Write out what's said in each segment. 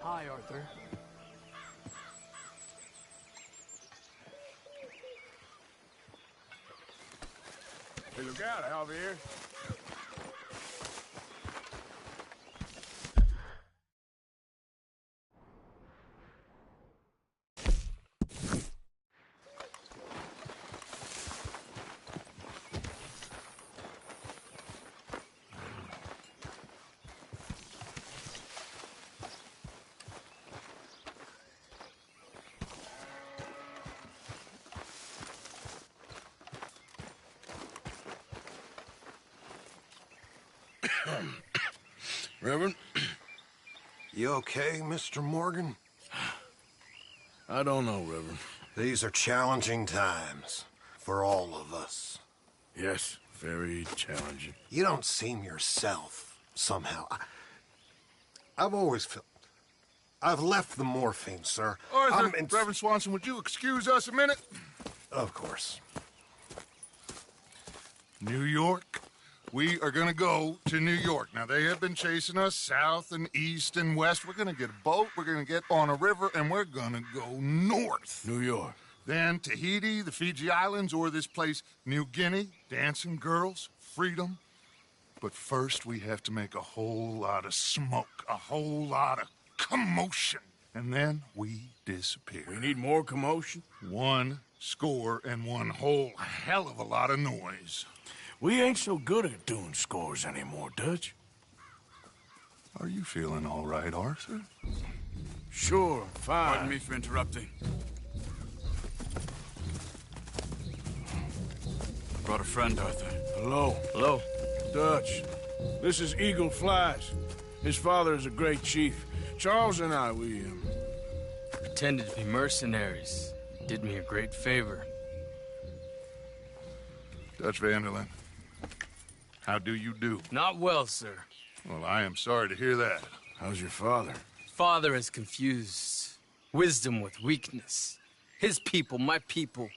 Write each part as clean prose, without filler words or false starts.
Hi, Arthur. Hey, look out, Javier. Reverend? You okay, Mr. Morgan? I don't know, Reverend. These are challenging times for all of us. Yes, very challenging. You don't seem yourself, somehow. I've always felt... I've left the morphine, sir. Arthur, Reverend Swanson, would you excuse us a minute? Of course. New York? We are gonna go to New York. Now, they have been chasing us south and east and west. We're gonna get a boat, we're gonna get on a river, and we're gonna go north. New York. Then Tahiti, the Fiji Islands, or this place, New Guinea, dancing girls, freedom. But first, we have to make a whole lot of smoke, a whole lot of commotion. And then we disappear. We need more commotion? 1 score and 1 whole hell of a lot of noise. We ain't so good at doing scores anymore, Dutch. Are you feeling all right, Arthur? Sure, fine. Pardon me for interrupting. I brought a friend, Arthur. Hello. Hello. Dutch. This is Eagle Flies. His father is a great chief. Charles and I, we Pretended to be mercenaries. Did me a great favor. Dutch Vanderlyn, how do you do? Not well, sir. Well, I am sorry to hear that. How's your father? Father has confused wisdom with weakness. His people, my people.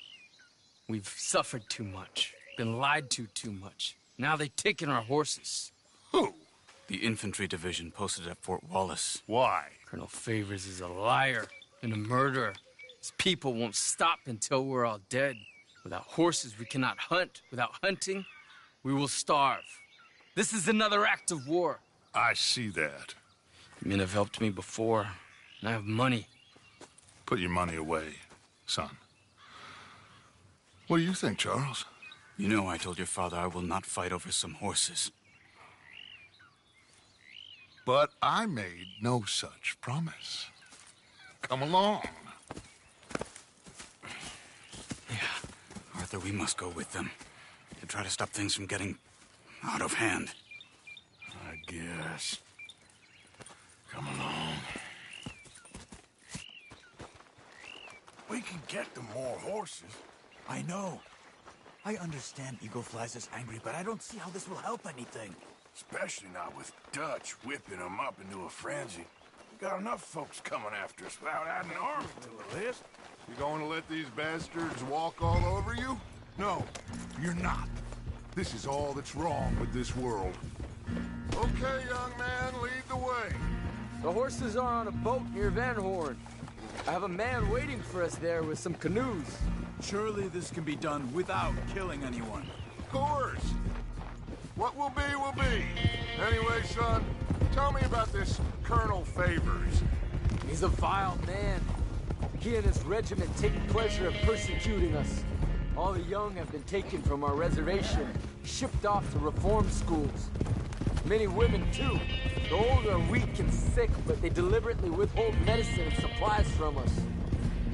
We've suffered too much. Been lied to too much. Now they've taken our horses. Who? The infantry division posted at Fort Wallace. Why? Colonel Favors is a liar and a murderer. His people won't stop until we're all dead. Without horses, we cannot hunt. Without hunting, we will starve. This is another act of war. I see that. Men have helped me before, and I have money. Put your money away, son. What do you think, Charles? You know I told your father I will not fight over some horses. But I made no such promise. Come along. Yeah, Arthur, we must go with them to try to stop things from getting out of hand. I guess. Come along. We can get them more horses. I know. I understand Eagle Flies is angry, but I don't see how this will help anything. Especially not with Dutch whipping them up into a frenzy. We got enough folks coming after us without adding an army to the list. You going to let these bastards walk all over you? No, you're not. This is all that's wrong with this world. Okay, young man, lead the way. The horses are on a boat near Van Horn. I have a man waiting for us there with some canoes. Surely this can be done without killing anyone. course. What will be, will be. Anyway, son, tell me about this Colonel Favors. He's a vile man. He and his regiment take pleasure in persecuting us. All the young have been taken from our reservation, shipped off to reform schools. Many women, too. The old are weak and sick, but they deliberately withhold medicine and supplies from us.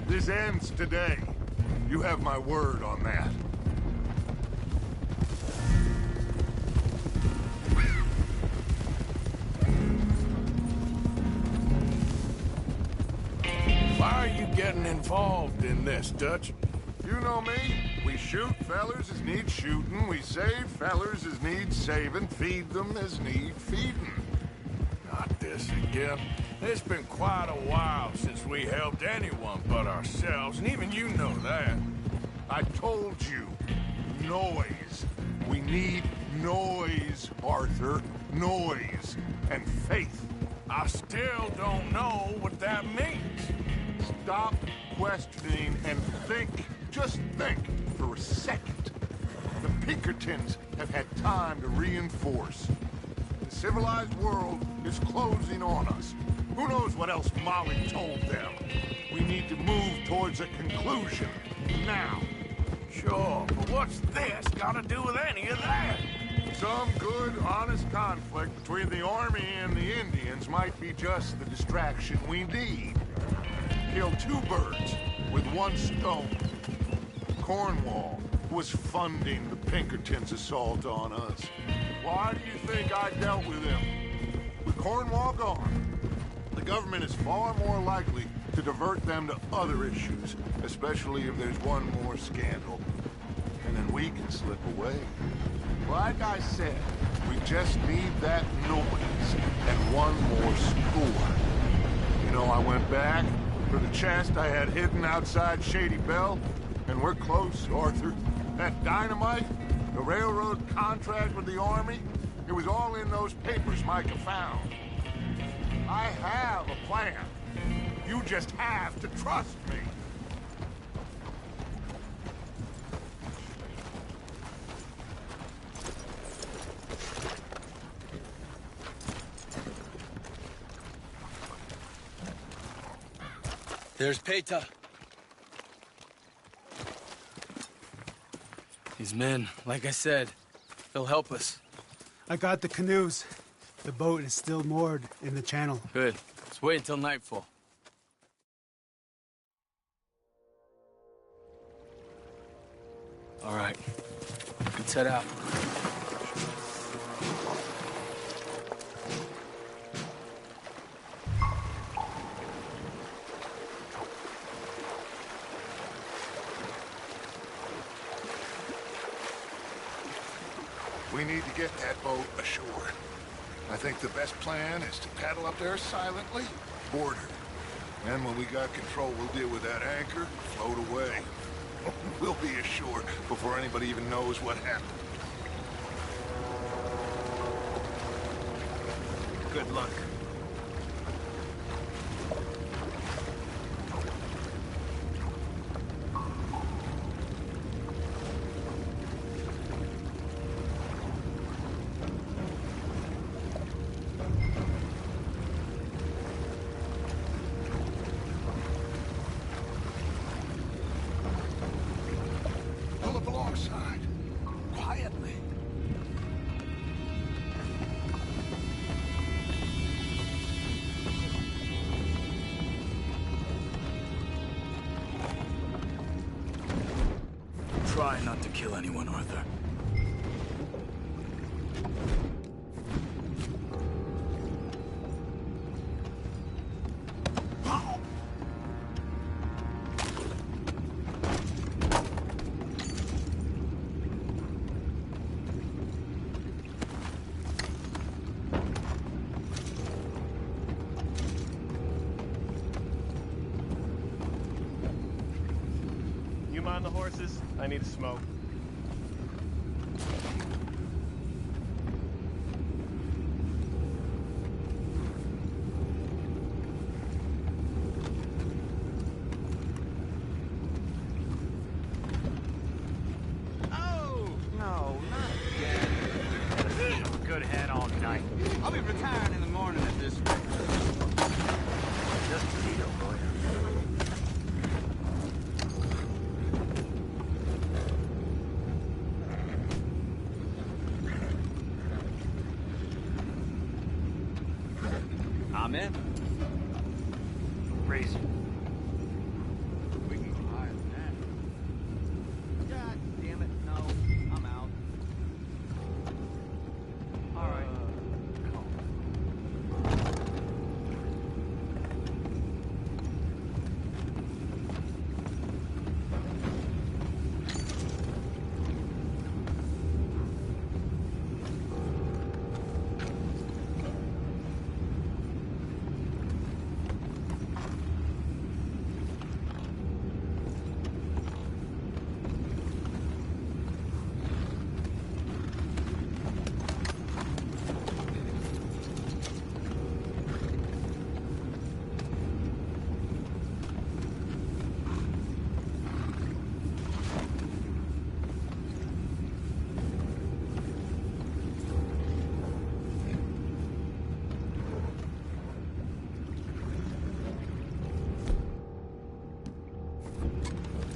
This ends today. You have my word on that. Why are you getting involved in this, Dutch? You know me. We shoot fellers as need shooting. We save fellers as need saving. Feed them as need feeding. Not this again. It's been quite a while since we helped anyone but ourselves, and even you know that. I told you. Noise. We need noise, Arthur. Noise. And faith. I still don't know what that means. Stop questioning and think. Just think for a second. The Pinkertons have had time to reinforce. The civilized world is closing on us. Who knows what else Molly told them? We need to move towards a conclusion. Now. Sure, but what's this got to do with any of that? Some good, honest conflict between the army and the Indians might be just the distraction we need. Kill two birds with one stone. Cornwall was funding the Pinkertons' assault on us. Why do you think I dealt with him? With Cornwall gone, the government is far more likely to divert them to other issues, especially if there's one more scandal. And then we can slip away. Like I said, we just need that noise and one more score. You know, I went back for the chest I had hidden outside Shady Belle, and we're close, Arthur. That dynamite, the railroad contract with the army, it was all in those papers Micah found. I have a plan. You just have to trust me. There's Peta. These men, like I said, they'll help us. I got the canoes. The boat is still moored in the channel. Good. Let's wait until nightfall. All right. Let's head out. We need to get that boat ashore. I think the best plan is to paddle up there silently, board her. And when we got control, we'll deal with that anchor, float away. We'll be ashore before anybody even knows what happened. Good luck. Pull up alongside. Quietly. Try not to kill anyone, Arthur. You mind the horses? I need a smoke. Oh, no, I'm in. Crazy. We can go higher than that. God damn it, no. I'm out. All right.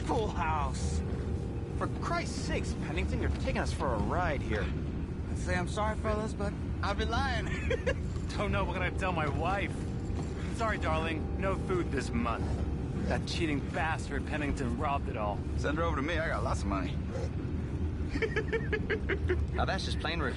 Full house. For Christ's sakes, Pennington, you're taking us for a ride here. I'd say I'm sorry, fellas, but I've been lying. Don't know what I tell my wife. Sorry, darling. No food this month. That cheating bastard Pennington robbed it all. Send her over to me. I got lots of money. Now that's just plain rude.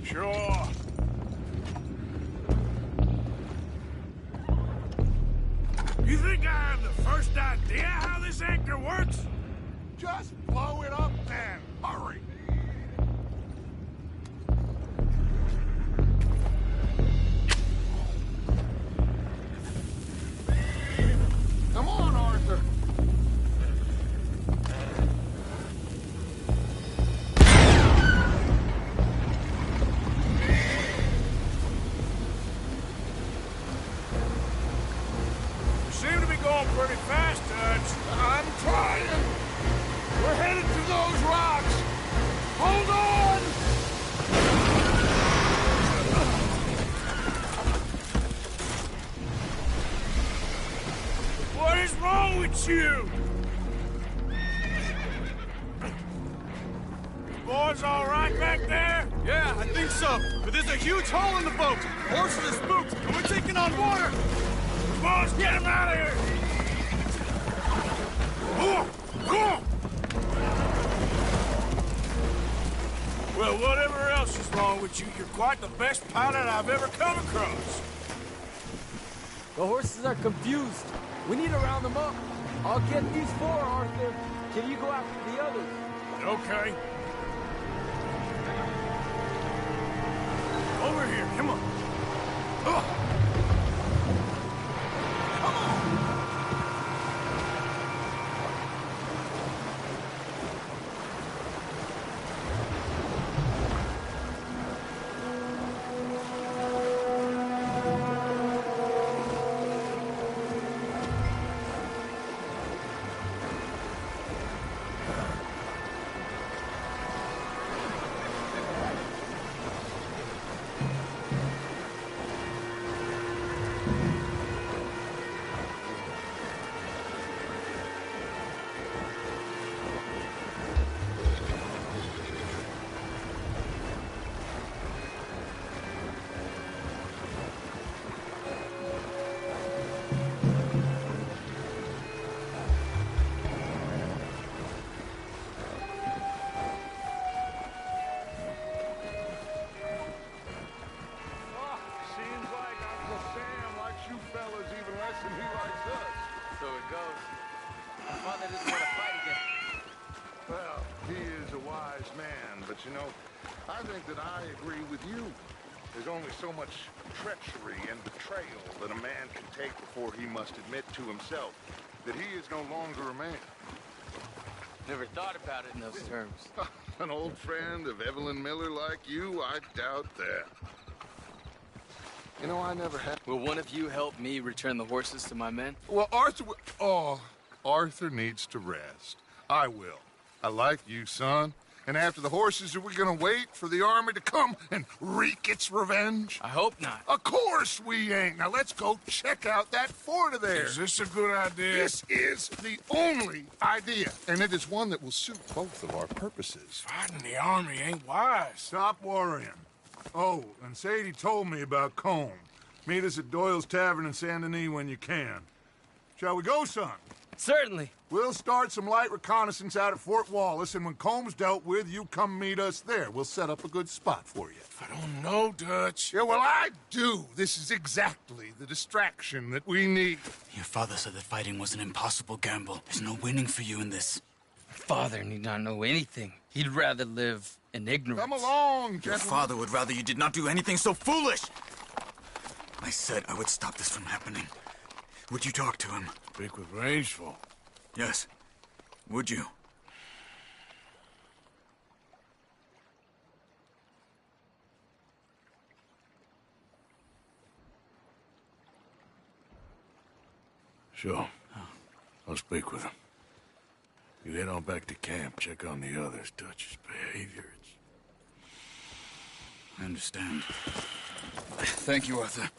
Sure. You think I have the first idea how this anchor works? Just blow it up then. Hurry. Come on, Arthur. Pretty fast, Dutch. I'm trying. We're headed to those rocks. Hold on! What is wrong with you? Boys all right back there? Yeah, I think so. But there's a huge hole in the boat. Horses are spooked, and we're taking on water. Boys, get him out of here! Well, whatever else is wrong with you, you're quite the best pilot I've ever come across. The horses are confused. We need to round them up. I'll get these four, Arthur. Can you go after the others? Okay. Over here, come on. Ugh. Well, he is a wise man, but you know, I think that I agree with you. There's only so much treachery and betrayal that a man can take before he must admit to himself that he is no longer a man. Never thought about it in those terms. An old friend of Evelyn Miller like you, I doubt that. You know, I never had... Will one of you help me return the horses to my men? Well, Arthur... Oh, Arthur needs to rest. I will. I like you, son. And after the horses, are we gonna wait for the army to come and wreak its revenge? I hope not. Of course we ain't. Now let's go check out that fort of theirs. Is this a good idea? This is the only idea, and it is one that will suit both of our purposes. Fighting the army ain't wise. Stop worrying. Oh, and Sadie told me about Combe. Meet us at Doyle's Tavern in Saint Denis when you can. Shall we go, son? Certainly. We'll start some light reconnaissance out at Fort Wallace, and when Combs dealt with, you come meet us there. We'll set up a good spot for you. I don't know, Dutch. Yeah, well, I do. This is exactly the distraction that we need. Your father said that fighting was an impossible gamble. There's no winning for you in this. Father need not know anything. He'd rather live in ignorance. Come along, Your gentlemen. father would rather you did not do anything so foolish. I said I would stop this from happening. Would you talk to him? Speak with Rangeful. Yes. Would you? Sure. I'll speak with him. You head on back to camp, check on the others. Dutch's behavior, I understand. Thank you, Arthur.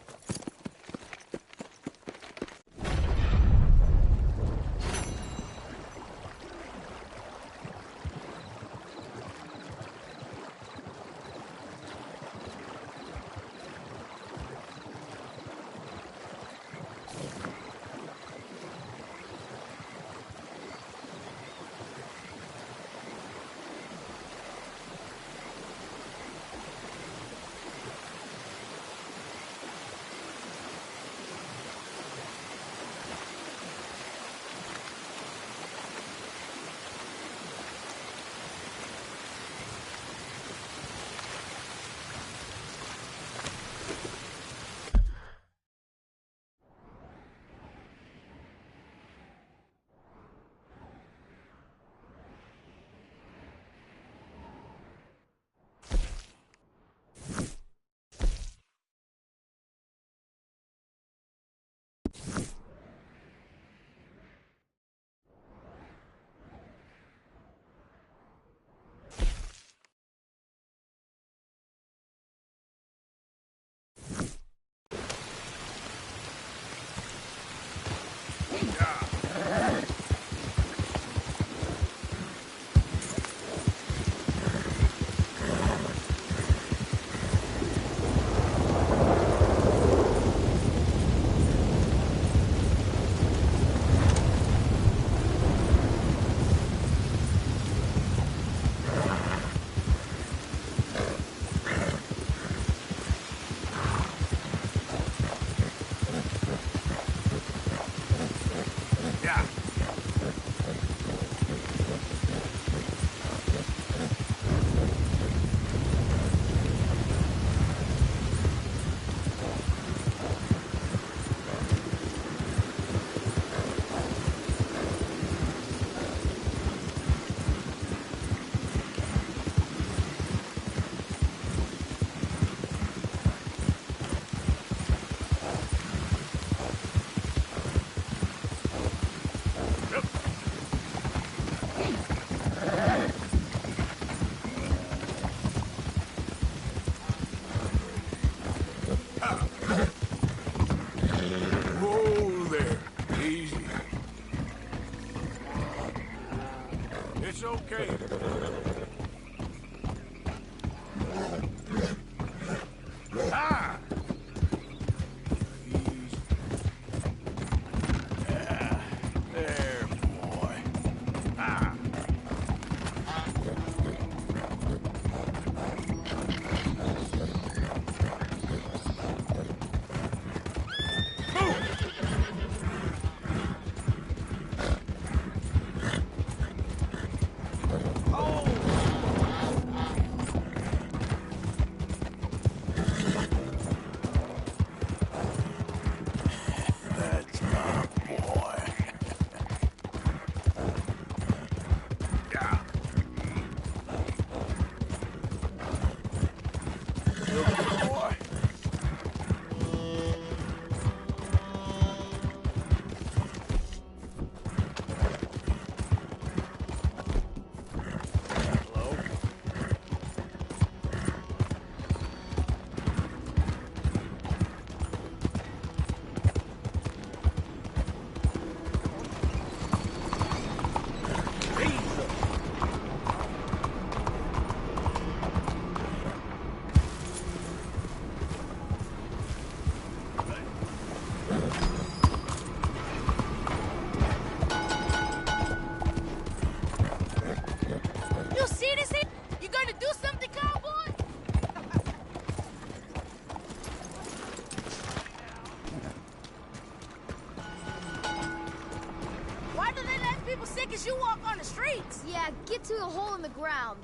people sick as you walk on the streets. Yeah, get to the hole in the ground.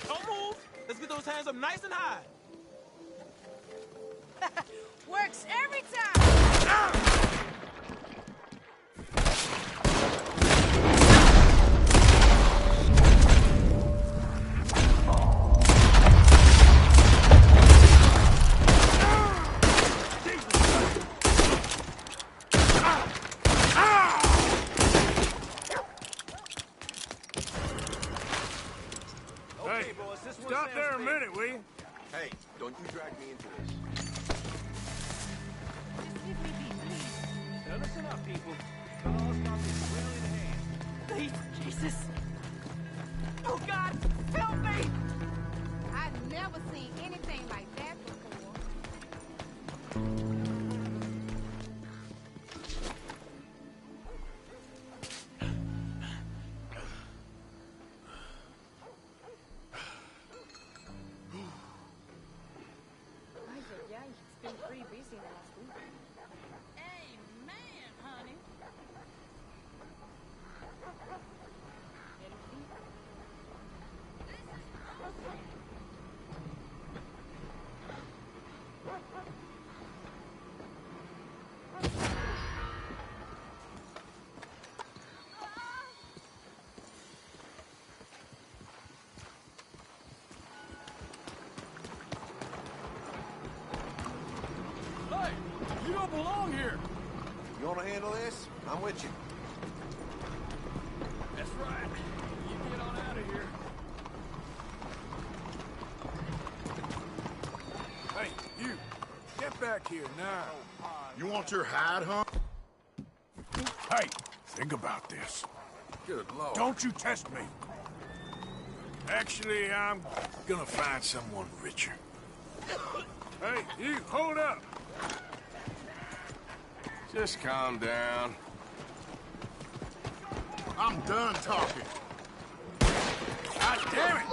Don't move. Let's get those hands up nice and high. Works every time. Hey, stop there a minute, will you? Hey, don't you drag me into this. Now listen up, people. Got all stop this well in hand. Please, Jesus. Oh, God, help me! I've never seen anything like that before. It's been pretty busy last week. Amen, honey. Hey, you don't belong here. You want to handle this? I'm with you. That's right. You get on out of here. Hey, you. Get back here now. You want your hide, huh? Hey, think about this. Good Lord. Don't you test me. Actually, I'm gonna find someone richer. Hey, you, hold up. Just calm down. I'm done talking. God damn it!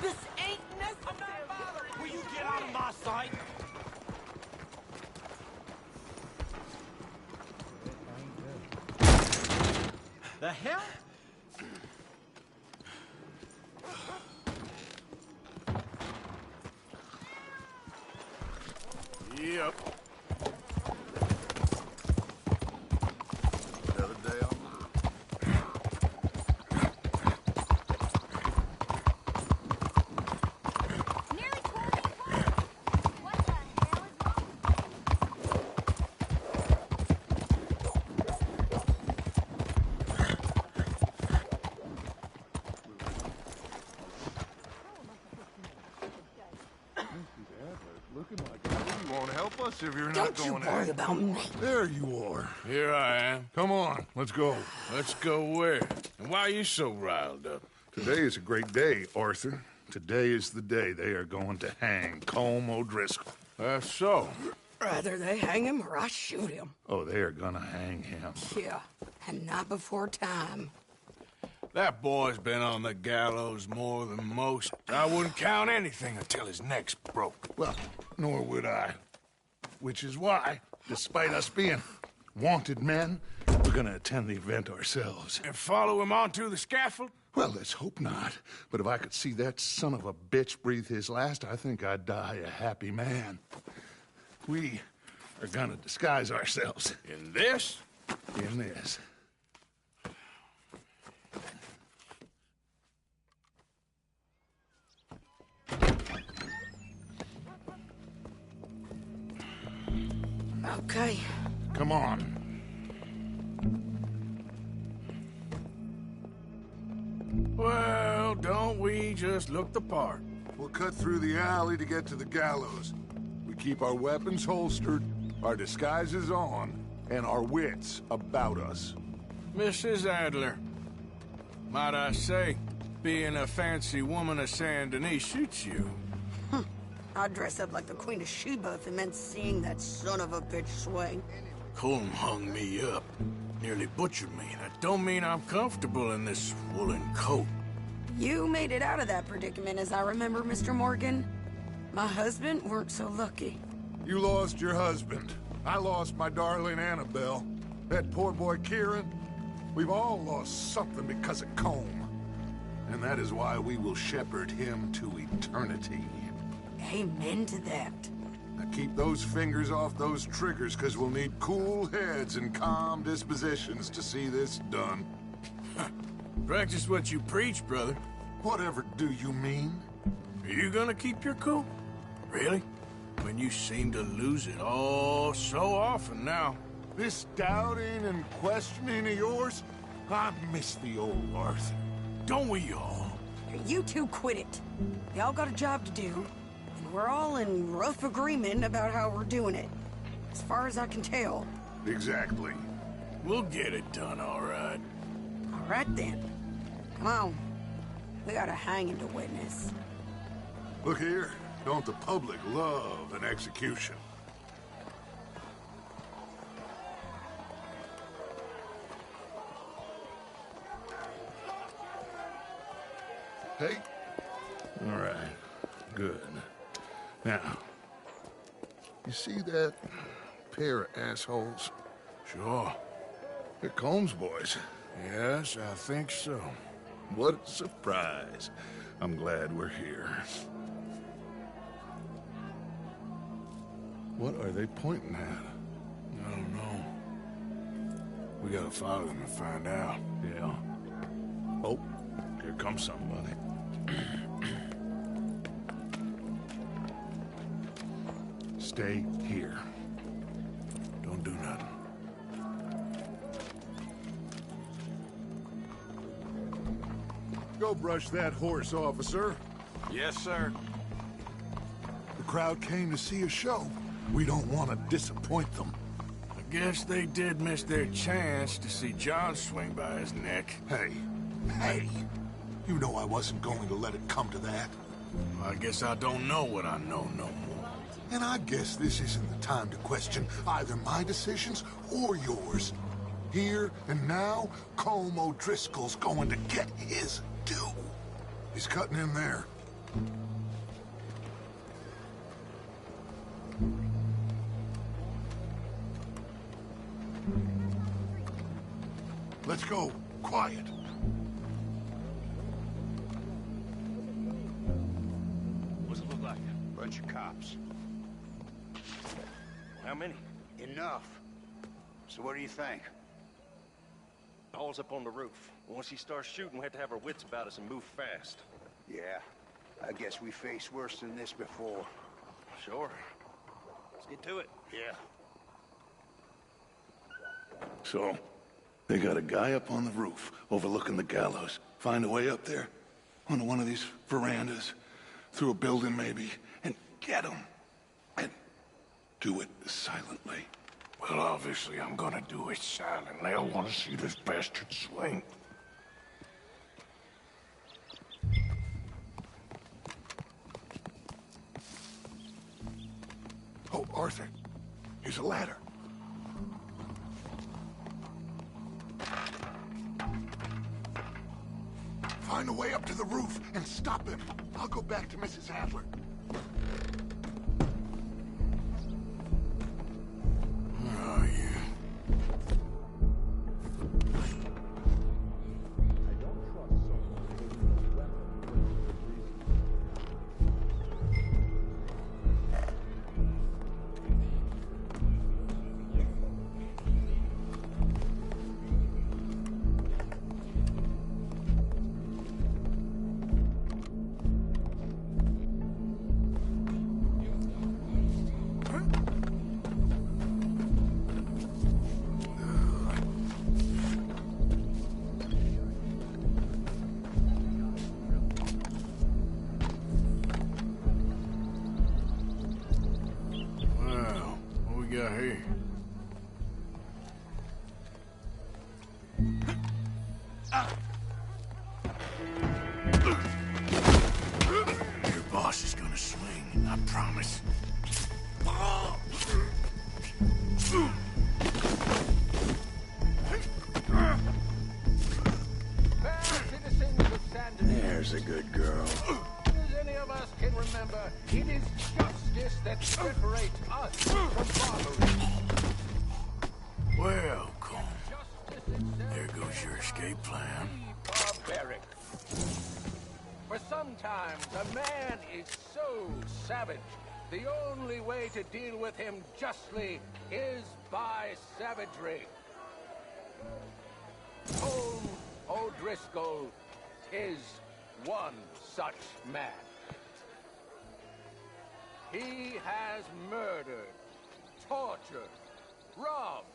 This ain't necessary. Will you get out of my sight? The hell? Yep. Another day on Nearly 12 o'clock. What the hell is wrong? looking like you won't help us if you're not Don't going you worry in. about me. There you are. Here I am. Come on, let's go. Let's go where? And why are you so riled up? Today is a great day, Arthur. Today is the day they are going to hang Colm O'Driscoll. That's so. Rather they hang him or I shoot him. Oh, they are gonna hang him. Yeah, and not before time. That boy's been on the gallows more than most. I wouldn't count anything until his neck's broke. Well, nor would I. Which is why, despite us being wanted men, we're gonna attend the event ourselves. And follow him onto the scaffold? Well, let's hope not. But if I could see that son of a bitch breathe his last, I think I'd die a happy man. We are gonna disguise ourselves. In this? In this. Okay. Come on. Well, don't we just look the part? We'll cut through the alley to get to the gallows. We keep our weapons holstered, our disguises on, and our wits about us. Mrs. Adler, might I say, being a fancy woman of Saint Denis suits you. I'd dress up like the Queen of Sheba if it meant seeing that son of a bitch swing. Colm hung me up. nearly butchered me. That don't mean I'm comfortable in this woolen coat. You made it out of that predicament, as I remember, Mr. Morgan. My husband weren't so lucky. You lost your husband. I lost my darling Annabelle. That poor boy Kieran. We've all lost something because of Combe. And that is why we will shepherd him to eternity. Amen to that. Now keep those fingers off those triggers, because we'll need cool heads and calm dispositions to see this done. Practice what you preach, brother. Whatever do you mean? Are you gonna keep your cool? Really? When you seem to lose it all so often now. This doubting and questioning of yours, I miss the old Arthur. Don't we all? You two quit it. Y'all got a job to do, and we're all in rough agreement about how we're doing it. As far as I can tell. Exactly. We'll get it done, all right. All right, then. Come on. We got a hanging to witness. Look here. Don't the public love an execution? Hey? All right. Good. Now, you see that pair of assholes? Sure. They're Combs boys. Yes, I think so. What a surprise. I'm glad we're here. What are they pointing at? I don't know. We gotta follow them and find out. Yeah. Oh, here comes somebody. Stay here. Don't do nothing. Go brush that horse, officer. Yes, sir. The crowd came to see a show. We don't want to disappoint them. I guess they did miss their chance to see John swing by his neck. Hey, you know I wasn't going to let it come to that. I guess I don't know what I know no more. And I guess this isn't the time to question either my decisions or yours. Here and now, Colm O'Driscoll's going to get his due. He's cutting in there. Let's go. Quiet. What's it look like? Bunch of cops. How many? Enough. So what do you think? Paul's up on the roof. Once he starts shooting, we have to have our wits about us and move fast. Yeah. I guess we faced worse than this before. Sure. Let's get to it. Yeah. So, they got a guy up on the roof overlooking the gallows. Find a way up there, onto one of these verandas, through a building maybe, and get him. And do it silently. Well, obviously, I'm gonna do it silent. They'll want to see this bastard swing. Oh, Arthur, here's a ladder. Find a way up to the roof and stop him. I'll go back to Mrs. Adler. Oh, yeah. Here. Your boss is gonna swing, I promise. There's a good girl. As any of us can remember, it is justice that separates us from barbarism. Well, Colm, there goes your escape plan. Barbaric. For sometimes a man is so savage, the only way to deal with him justly is by savagery. Colm O'Driscoll is one such man. He has murdered, tortured, robbed,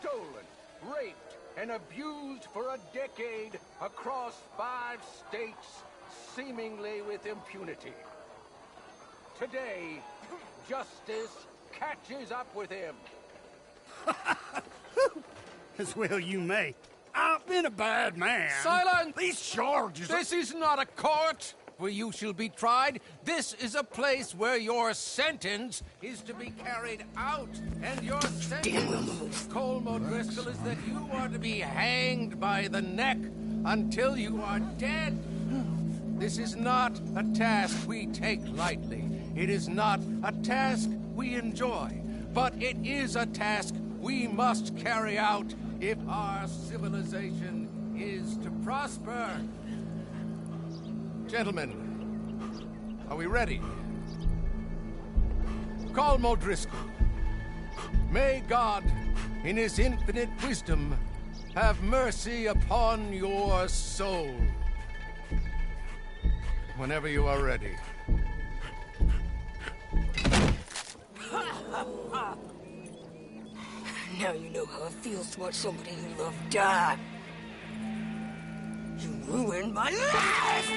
stolen, raped, and abused for a decade across 5 states, seemingly with impunity. Today, justice catches up with him. As well you may. I've been a bad man. Silence! These charges... This is not a court where you shall be tried. This is a place where your sentence is to be carried out. And your sentence, Colm O'Driscoll, is that you are to be hanged by the neck until you are dead. This is not a task we take lightly. It is not a task we enjoy. But it is a task we must carry out if our civilization is to prosper. Gentlemen, are we ready? Colm O'Driscoll, may God, in his infinite wisdom, have mercy upon your soul. Whenever you are ready. Now you know how it feels to watch somebody you love die. You ruined my life!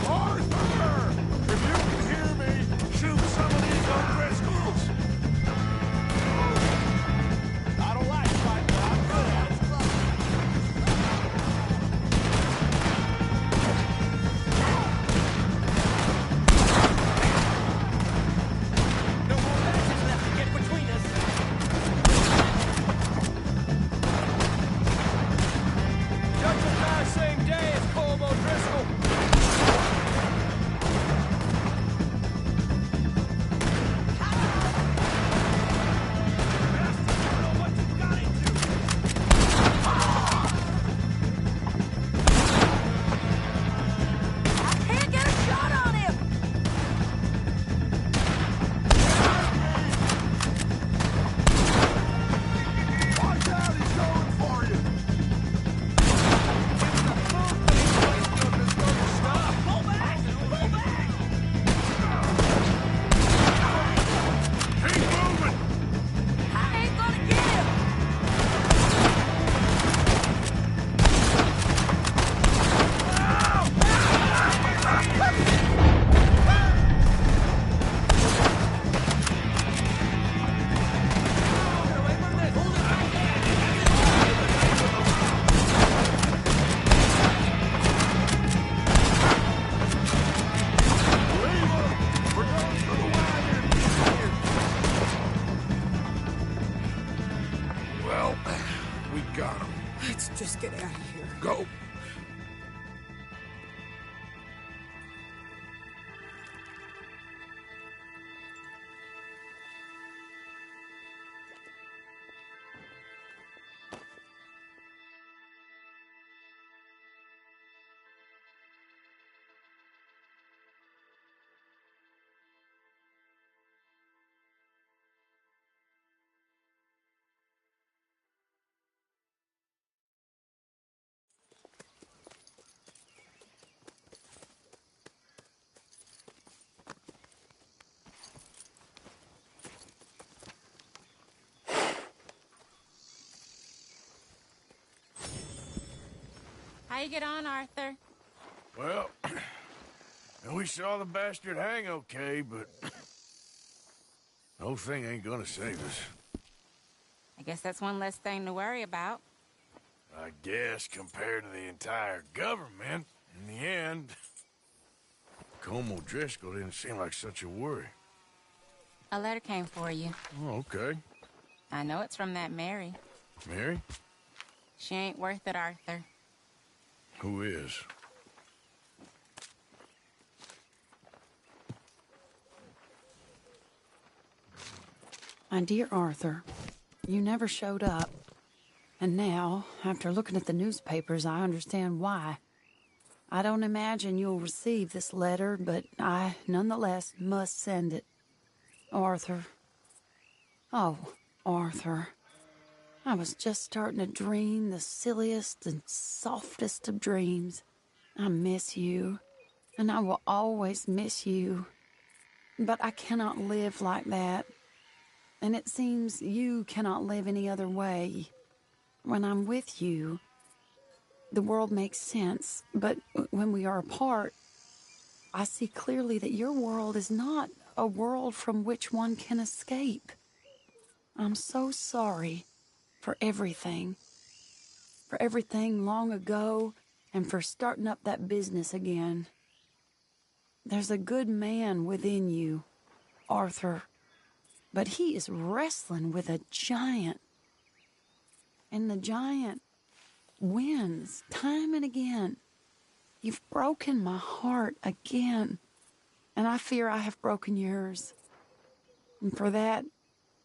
Arthur! If you can hear me, shoot some of these O'Driscolls! I don't like fighting, but I'm good at it. No more matches left to get between us. Judge will die same day as Colm O'Driscoll. Can't get a shot on him! Watch out, he's going for you! Stop! Pull back! Pull back! Keep moving! I ain't gonna get him! Well, we got him. Let's just get out of here. Go. How you get on, Arthur? Well, we saw the bastard hang okay, but the whole thing ain't gonna save us. I guess that's one less thing to worry about. I guess compared to the entire government, in the end, Colm O'Driscoll didn't seem like such a worry. A letter came for you. Oh, okay. I know it's from that Mary. Mary? She ain't worth it, Arthur. Who is? My dear Arthur, you never showed up. And now, after looking at the newspapers, I understand why. I don't imagine you'll receive this letter, but I, nonetheless, must send it. Arthur. Oh, Arthur. I was just starting to dream the silliest and softest of dreams. I miss you, and I will always miss you. But I cannot live like that. And it seems you cannot live any other way. When I'm with you, the world makes sense, but when we are apart, I see clearly that your world is not a world from which one can escape. I'm so sorry for everything long ago, and for starting up that business again. There's a good man within you, Arthur, but he is wrestling with a giant. And the giant wins time and again. You've broken my heart again, and I fear I have broken yours. And for that,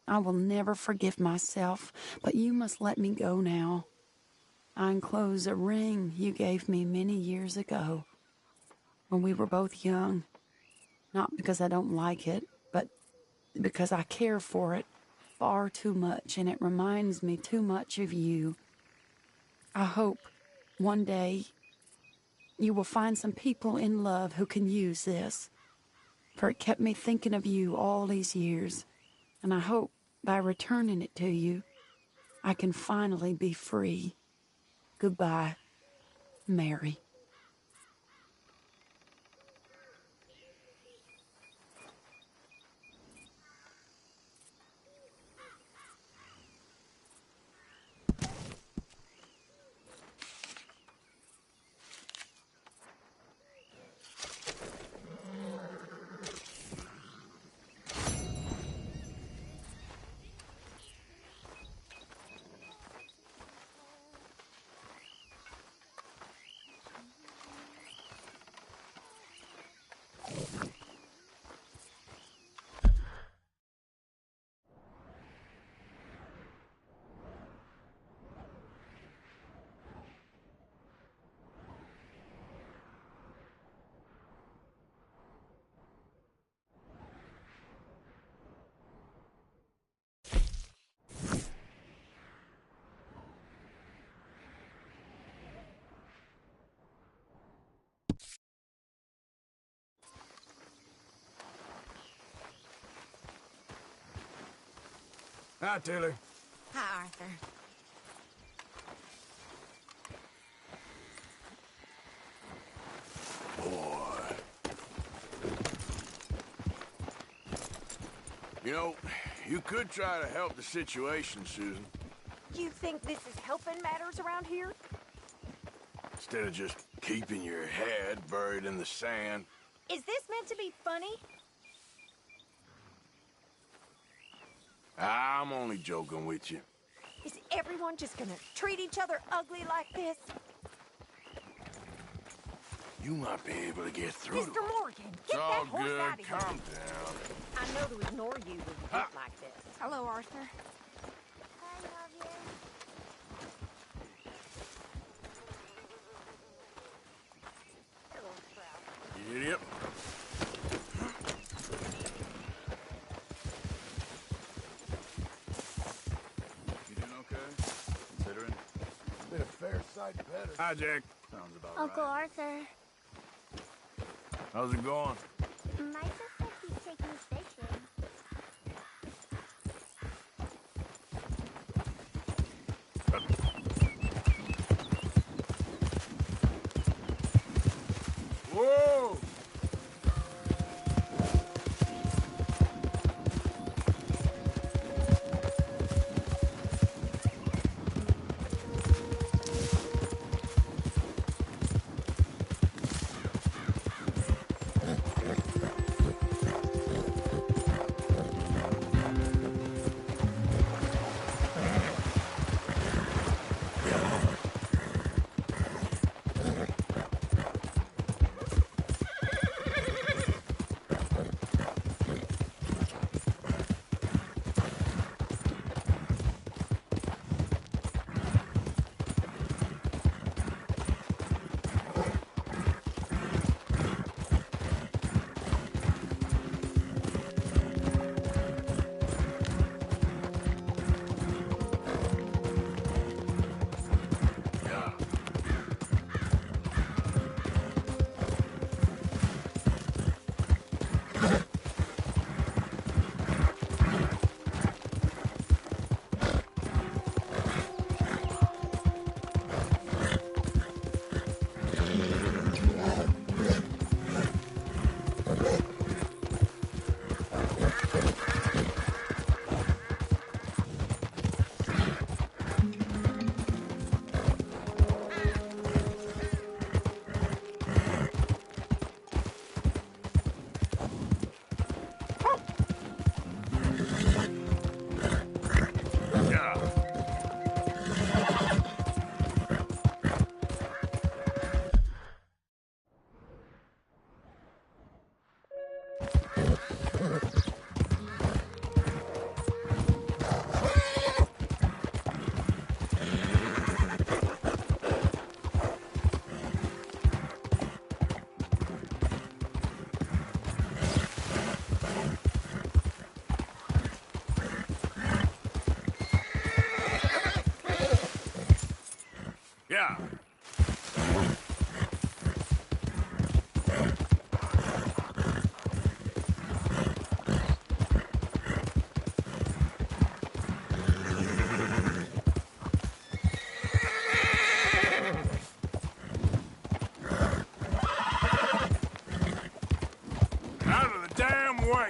I will never forgive myself, but you must let me go now. I enclose a ring you gave me many years ago, when we were both young. Not because I don't like it, but because I care for it far too much, and it reminds me too much of you. I hope one day you will find some people in love who can use this, for it kept me thinking of you all these years, and I hope by returning it to you, I can finally be free. Goodbye, Mary. Hi, Taylor. Hi, Arthur. Boy. You know, you could try to help the situation, Susan. You think this is helping matters around here? Instead of just keeping your head buried in the sand. Is this meant to be funny? I'm only joking with you. Is everyone just gonna treat each other ugly like this? You might be able to get through. Mr. Morgan, It's get all that horse good. out of here. Calm down. I know to ignore you when you get like this. Hello, Arthur. You idiot. You doing okay? Considering? Been a fair sight better. Hi, Jack. Sounds about Uncle right. Arthur. How's it going? Micah said he's taking us fishing. Whoa! Yeah. Out of the damn way!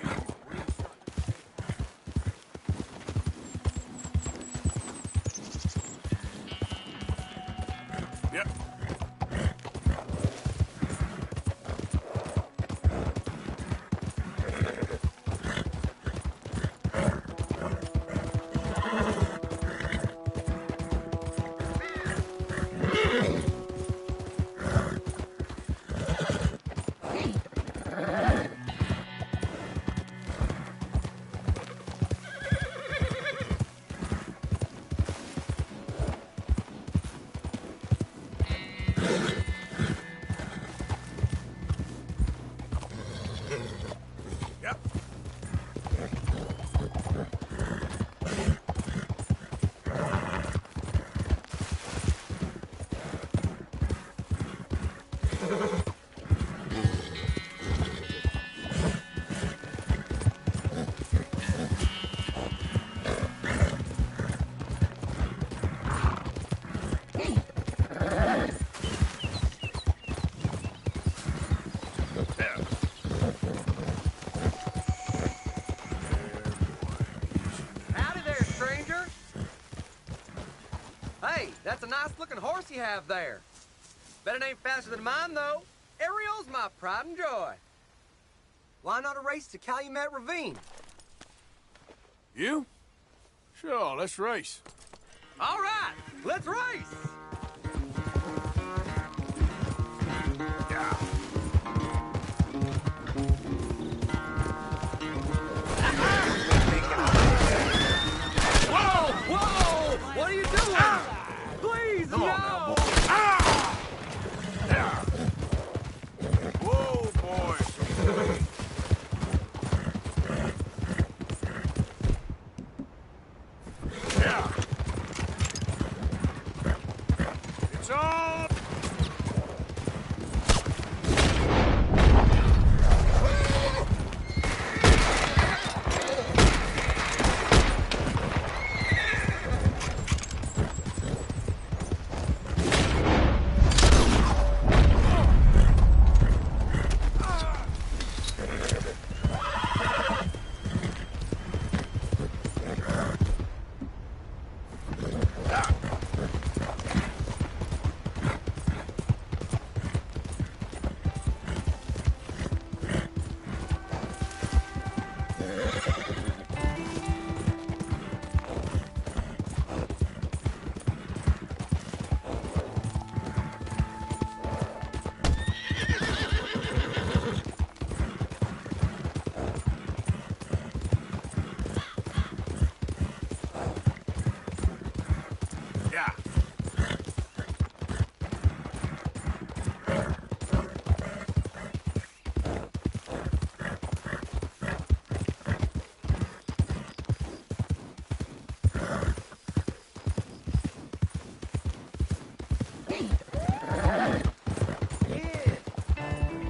Yep. Howdy there, stranger. Hey, that's a nice-looking horse you have there. Bet it ain't faster than mine, though. Ariel's my pride and joy. Why not a race to Calumet Ravine? You? Sure, let's race. All right, let's race! Whoa! Whoa! What are you doing? Please, Come on no! now, boy. Whoa, boy. Yeah. It's on.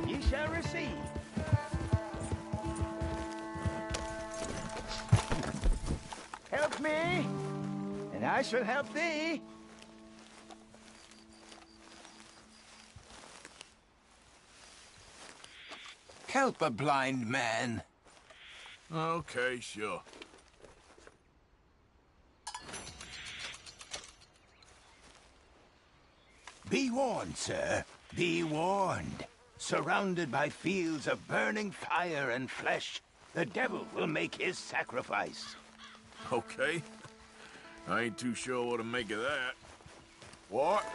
Ye shall receive. Help me, and I shall help thee. Help a blind man. Okay, sure. Be warned, sir. Be warned. Surrounded by fields of burning fire and flesh, the devil will make his sacrifice. Okay. I ain't too sure what to make of that. What?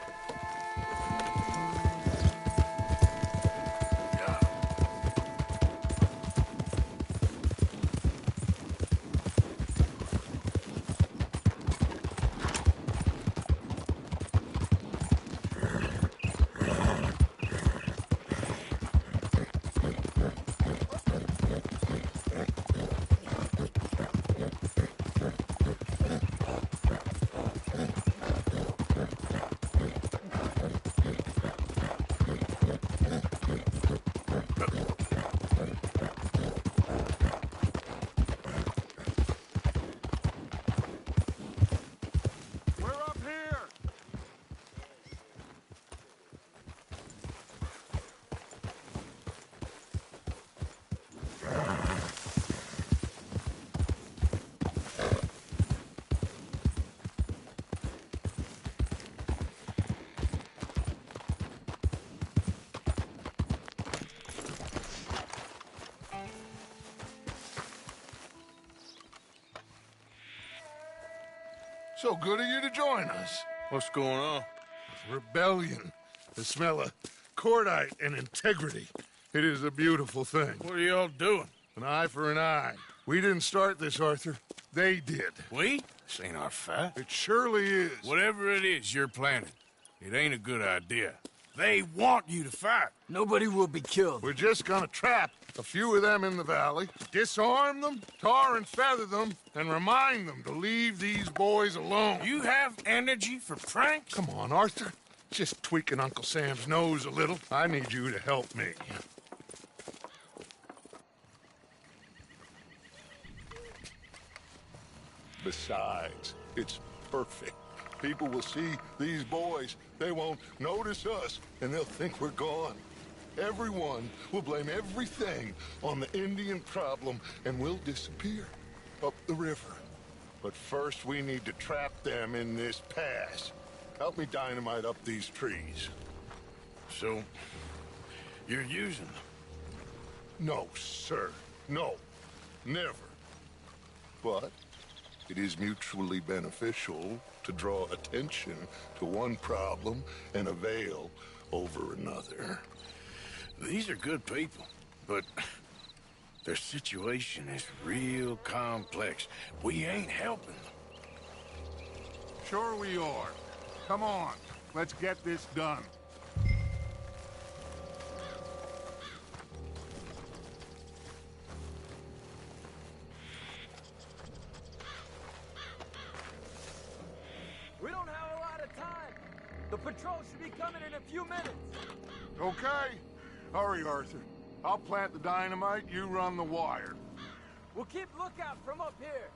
So good of you to join us. What's going on? Rebellion. The smell of cordite and integrity. It is a beautiful thing. What are y'all doing? An eye for an eye. We didn't start this, Arthur. They did. We? This ain't our fight. It surely is. Whatever it is you're planning, it ain't a good idea. They want you to fight. Nobody will be killed. We're just gonna trap a few of them in the valley, disarm them, tar and feather them, and remind them to leave these boys alone. You have energy for pranks? Come on, Arthur. Just tweaking Uncle Sam's nose a little. I need you to help me. Besides, it's perfect. People will see these boys. They won't notice us, and they'll think we're gone. Everyone will blame everything on the Indian problem, and we'll disappear up the river. But first, we need to trap them in this pass. Help me dynamite up these trees. So, you're using them? No, sir. No. Never. But it is mutually beneficial to draw attention to one problem and avail over another. These are good people, but their situation is real complex. We ain't helping them. Sure we are. Come on, let's get this done. We don't have a lot of time. The patrol should be coming in a few minutes. Okay. Hurry, Arthur. I'll plant the dynamite, you run the wire. We'll keep lookout from up here.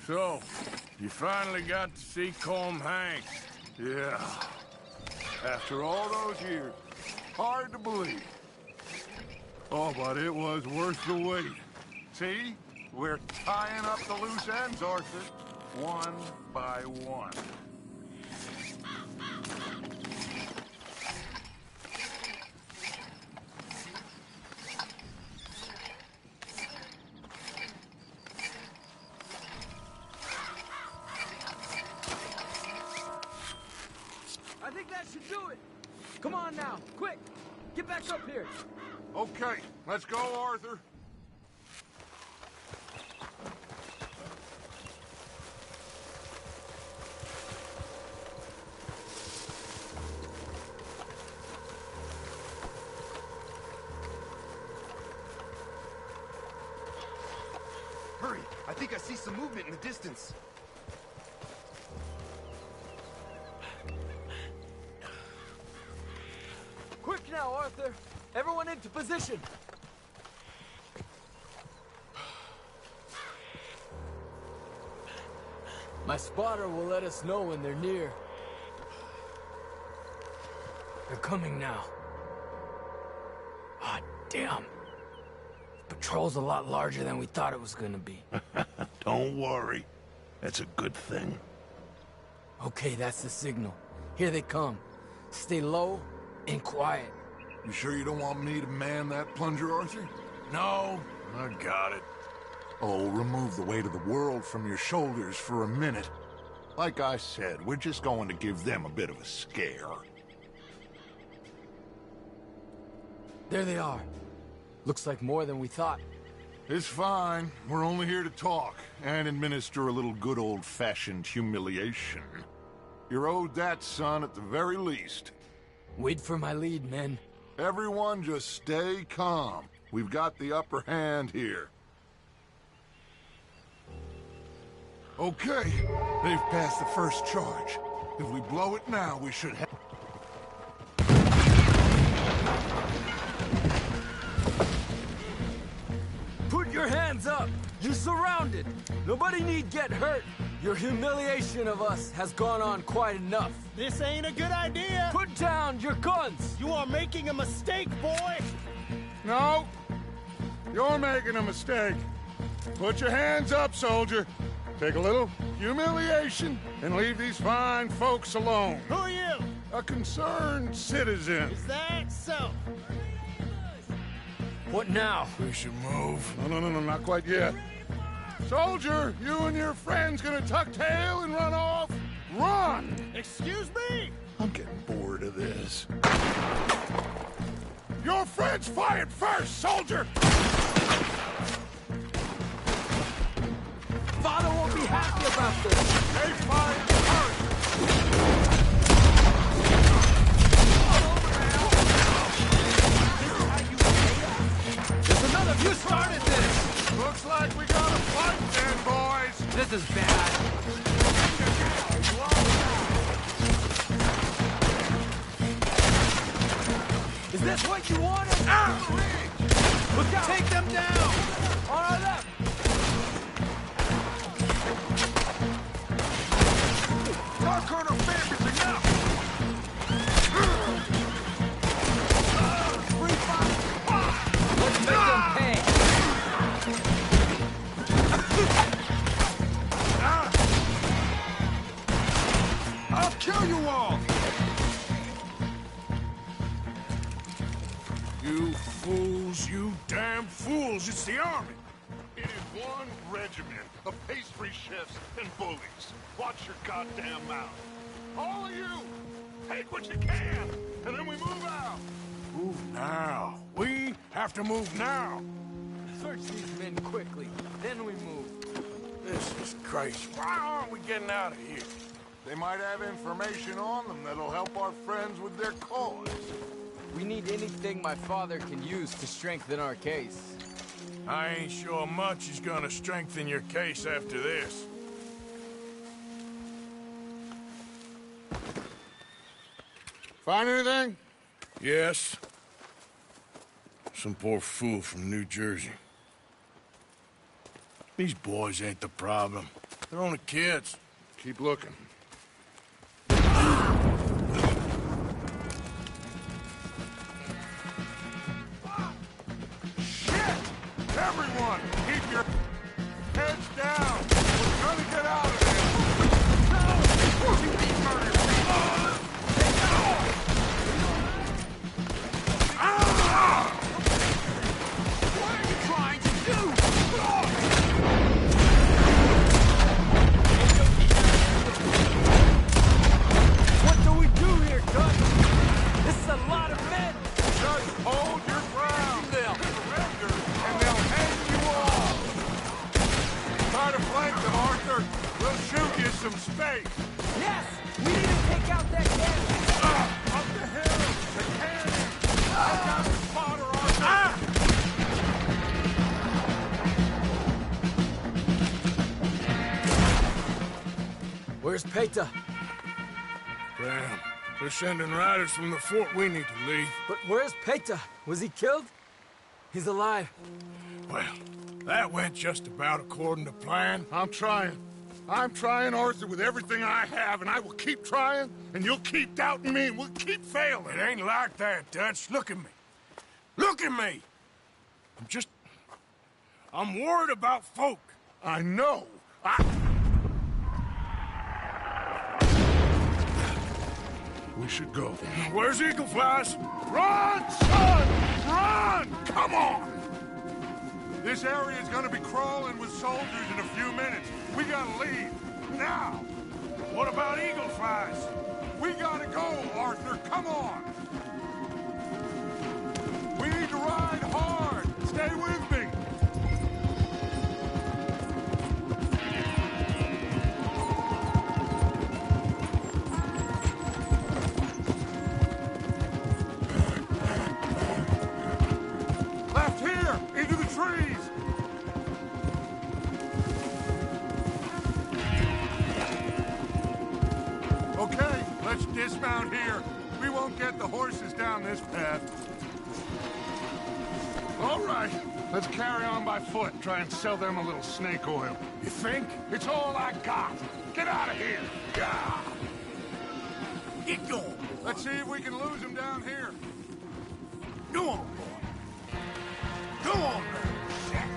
So, you finally got to see Colm Hanks. Yeah. After all those years. Hard to believe. Oh, but it was worth the wait. See? We're tying up the loose ends, Arthur. One by one. I think that should do it. Come on now, quick. Get back up here. Okay, let's go, Arthur. Hurry! I think I see some movement in the distance. Quick now, Arthur. Everyone into position. My spotter will let us know when they're near. They're coming now. Ah, damn. The patrol's a lot larger than we thought it was gonna be. Don't worry. That's a good thing. Okay, that's the signal. Here they come. Stay low and quiet. You sure you don't want me to man that plunger, Arthur? No, I got it. Oh, remove the weight of the world from your shoulders for a minute. Like I said, we're just going to give them a bit of a scare. There they are. Looks like more than we thought. It's fine. We're only here to talk and administer a little good old-fashioned humiliation. You're owed that, son, at the very least. Wait for my lead, men. Everyone just stay calm. We've got the upper hand here. Okay, they've passed the first charge. If we blow it now, we should have... Put your hands up! You're surrounded! Nobody need get hurt! Your humiliation of us has gone on quite enough. This ain't a good idea! Put down your guns! You are making a mistake, boy! No! You're making a mistake. Put your hands up, soldier. Take a little humiliation and leave these fine folks alone. Who are you? A concerned citizen. Is that so? What now? We should move. No, not quite yet. Soldier, you and your friends gonna tuck tail and run off? Run! Excuse me? I'm getting bored of this. Your friends fired first, soldier! Father won't be happy about this! They fired first! There's another! You started this! Looks like we got a fight then, boys! This is bad! Is this what you wanted? Look out! Take them down! On our left! Dark on our families enough! Let's make them pay! I'll kill you all! You fools, you damn fools! It's the army! It is one regiment of pastry chefs and bullies. Watch your goddamn mouth. All of you, take what you can, and then we move out. Move now. We have to move now. Search these men quickly, then we move. This is crazy. Why aren't we getting out of here? They might have information on them that'll help our friends with their cause. We need anything my father can use to strengthen our case. I ain't sure much is gonna strengthen your case after this. Find anything? Yes. Some poor fool from New Jersey. These boys ain't the problem. They're only kids. Keep looking. Shit! Everyone, keep your heads down. We're gonna get out of there. No! You ain't murdered me. What are you trying to do? What do we do here, Gus? This is a lot of men. Just hold your ground. Surrender, and they'll hang you all. Try to flank them, Arthur. We'll shoot you some space. Yes! We need to take out that cannon! Up the hill! The cannon! I got a spotter, Arthur! Where's Peta? Damn. They're sending riders from the fort. We need to leave. But where's Peta? Was he killed? He's alive. Well, that went just about according to plan. I'm trying. I'm trying, Arthur, with everything I have, and I will keep trying, and you'll keep doubting me, and we'll keep failing. It ain't like that, Dutch. Look at me. Look at me! I'm worried about folk. I know. We should go. Where's Eagle Flies? Run, son! Run! Come on! This area is gonna be crawling with soldiers in a few minutes. We gotta leave. Now! What about Eagle Flies? We gotta go, Arthur. Come on! We need to ride hard. Stay with me. Left here! dismount here. We won't get the horses down this path. All right, let's carry on by foot. Try and sell them a little snake oil. You think? It's all I got. Get out of here. Yeah. Get going. Let's see if we can lose them down here. Go on, boy. Go on, man.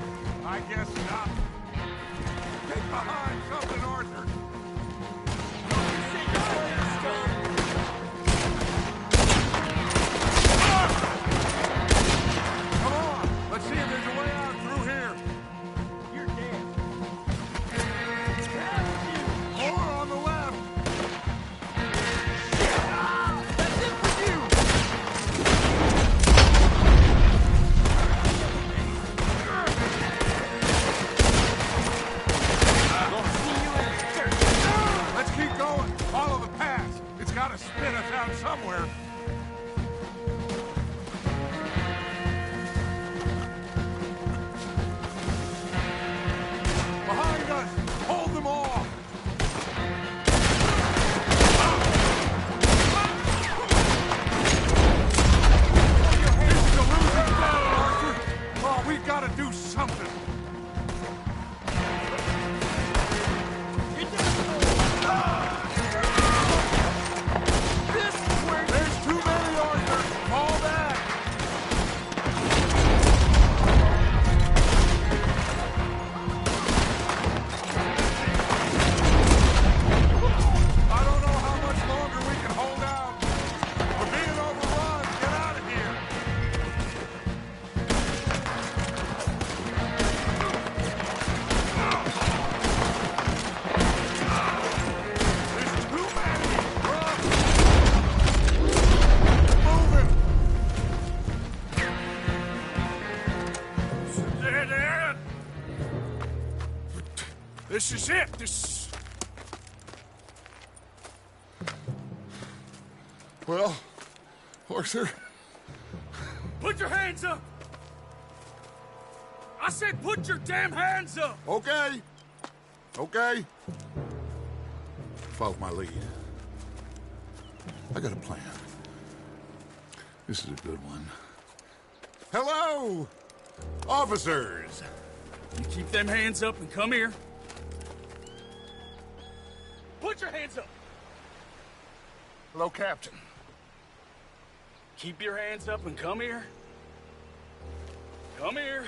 I guess not. Get behind something, Arthur. Come on, let's see if there's a way out through here. You're dead. More on the left. That's it for you. Let's keep going. Follow the path. It's got to spin us out somewhere. Behind us! Hold them off! This is a losing battle, Arthur! Oh, we've got to do something! There's too many, Arthur! Fall back! I don't know how much longer we can hold out. We're being overrun. Get out of here. There's too many. Run. Moving. There. This is it. This. Well, Arthur, Put your hands up. I said put your damn hands up. okay. Okay. Follow my lead. I got a plan. This is a good one. Hello, officers. You keep them hands up and come here. Put your hands up. Hello, Captain. Keep your hands up and come here. Come here.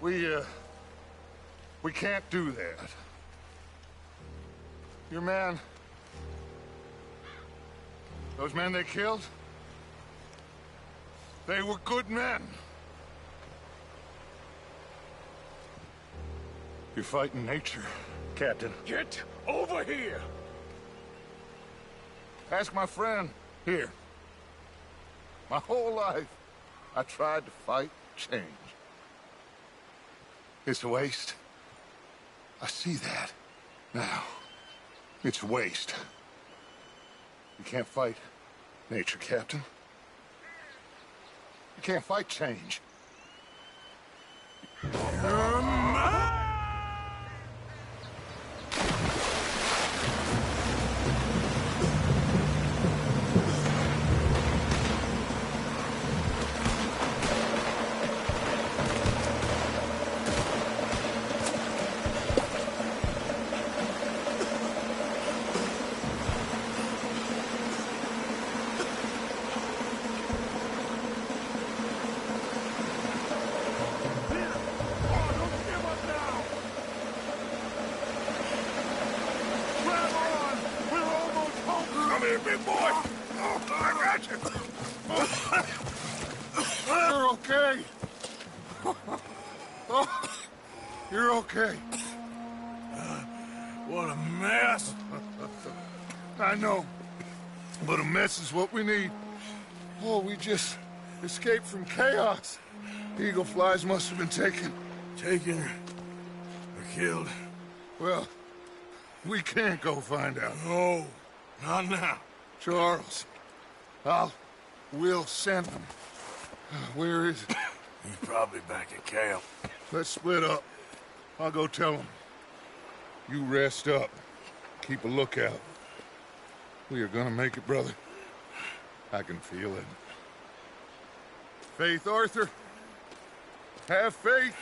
We can't do that. Your man... Those men they killed? They were good men. You're fighting nature, Captain. Get over here. Ask my friend here. My whole life, I tried to fight change. It's a waste. I see that now. It's a waste. You can't fight nature, Captain. You can't fight change. Big boy! Oh, I got you! You're okay. Oh, you're okay. What a mess. I know, but a mess is what we need. Oh, we just escaped from chaos. Eagle flies must have been taken. Taken or killed? Well, we can't go find out. No, not now. Charles, we'll send him. Where is it? He's probably back at camp. Let's split up. I'll go tell him. You rest up. Keep a lookout. We are gonna make it, brother. I can feel it. Faith, Arthur. Have faith.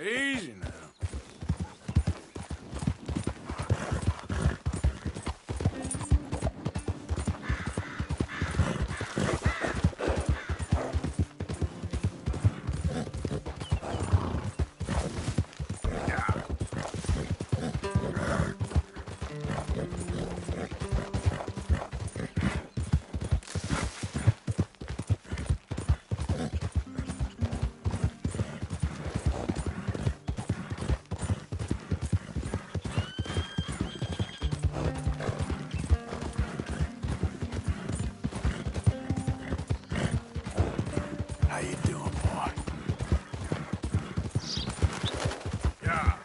Easy now. How you doing, boy? Yeah.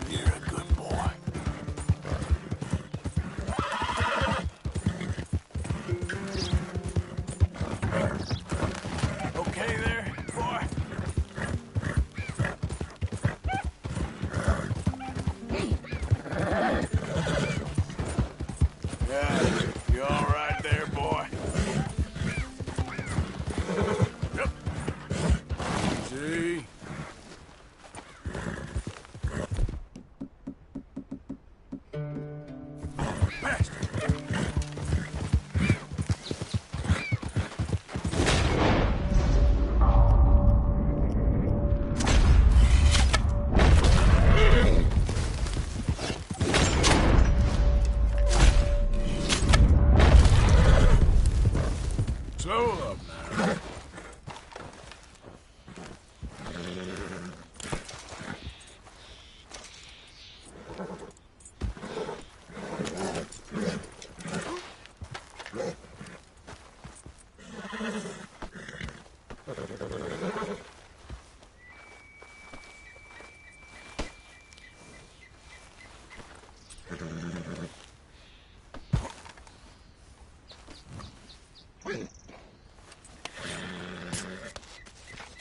You're a good boy. Okay there, boy? Yeah, you all right there, boy? Yep. See? Slow up now.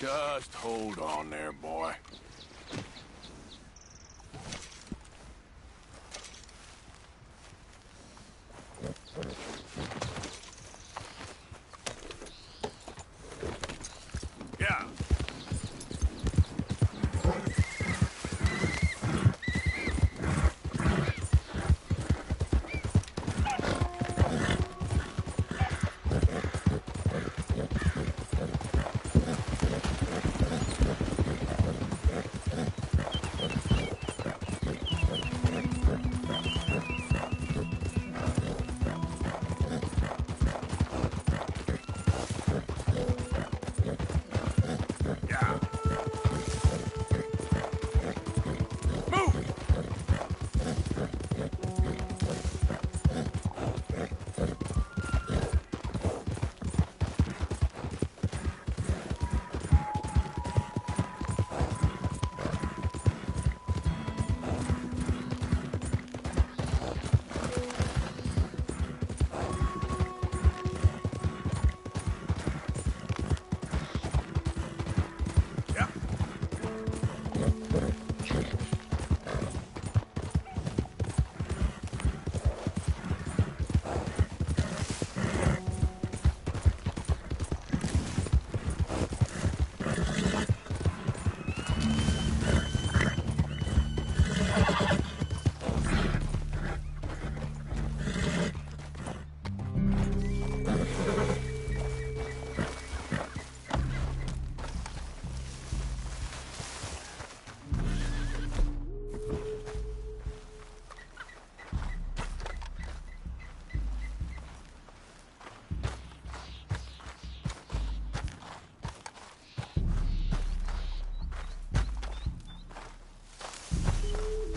Just hold on there, boy. Yeah.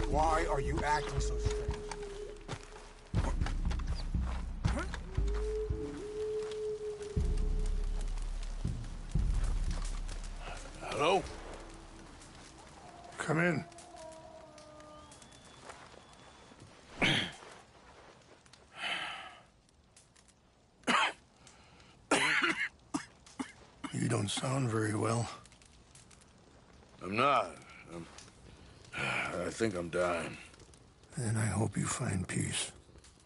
Why are you acting so strange? Hello? Come in. You don't sound very well. I'm not. I think I'm dying. Then I hope you find peace.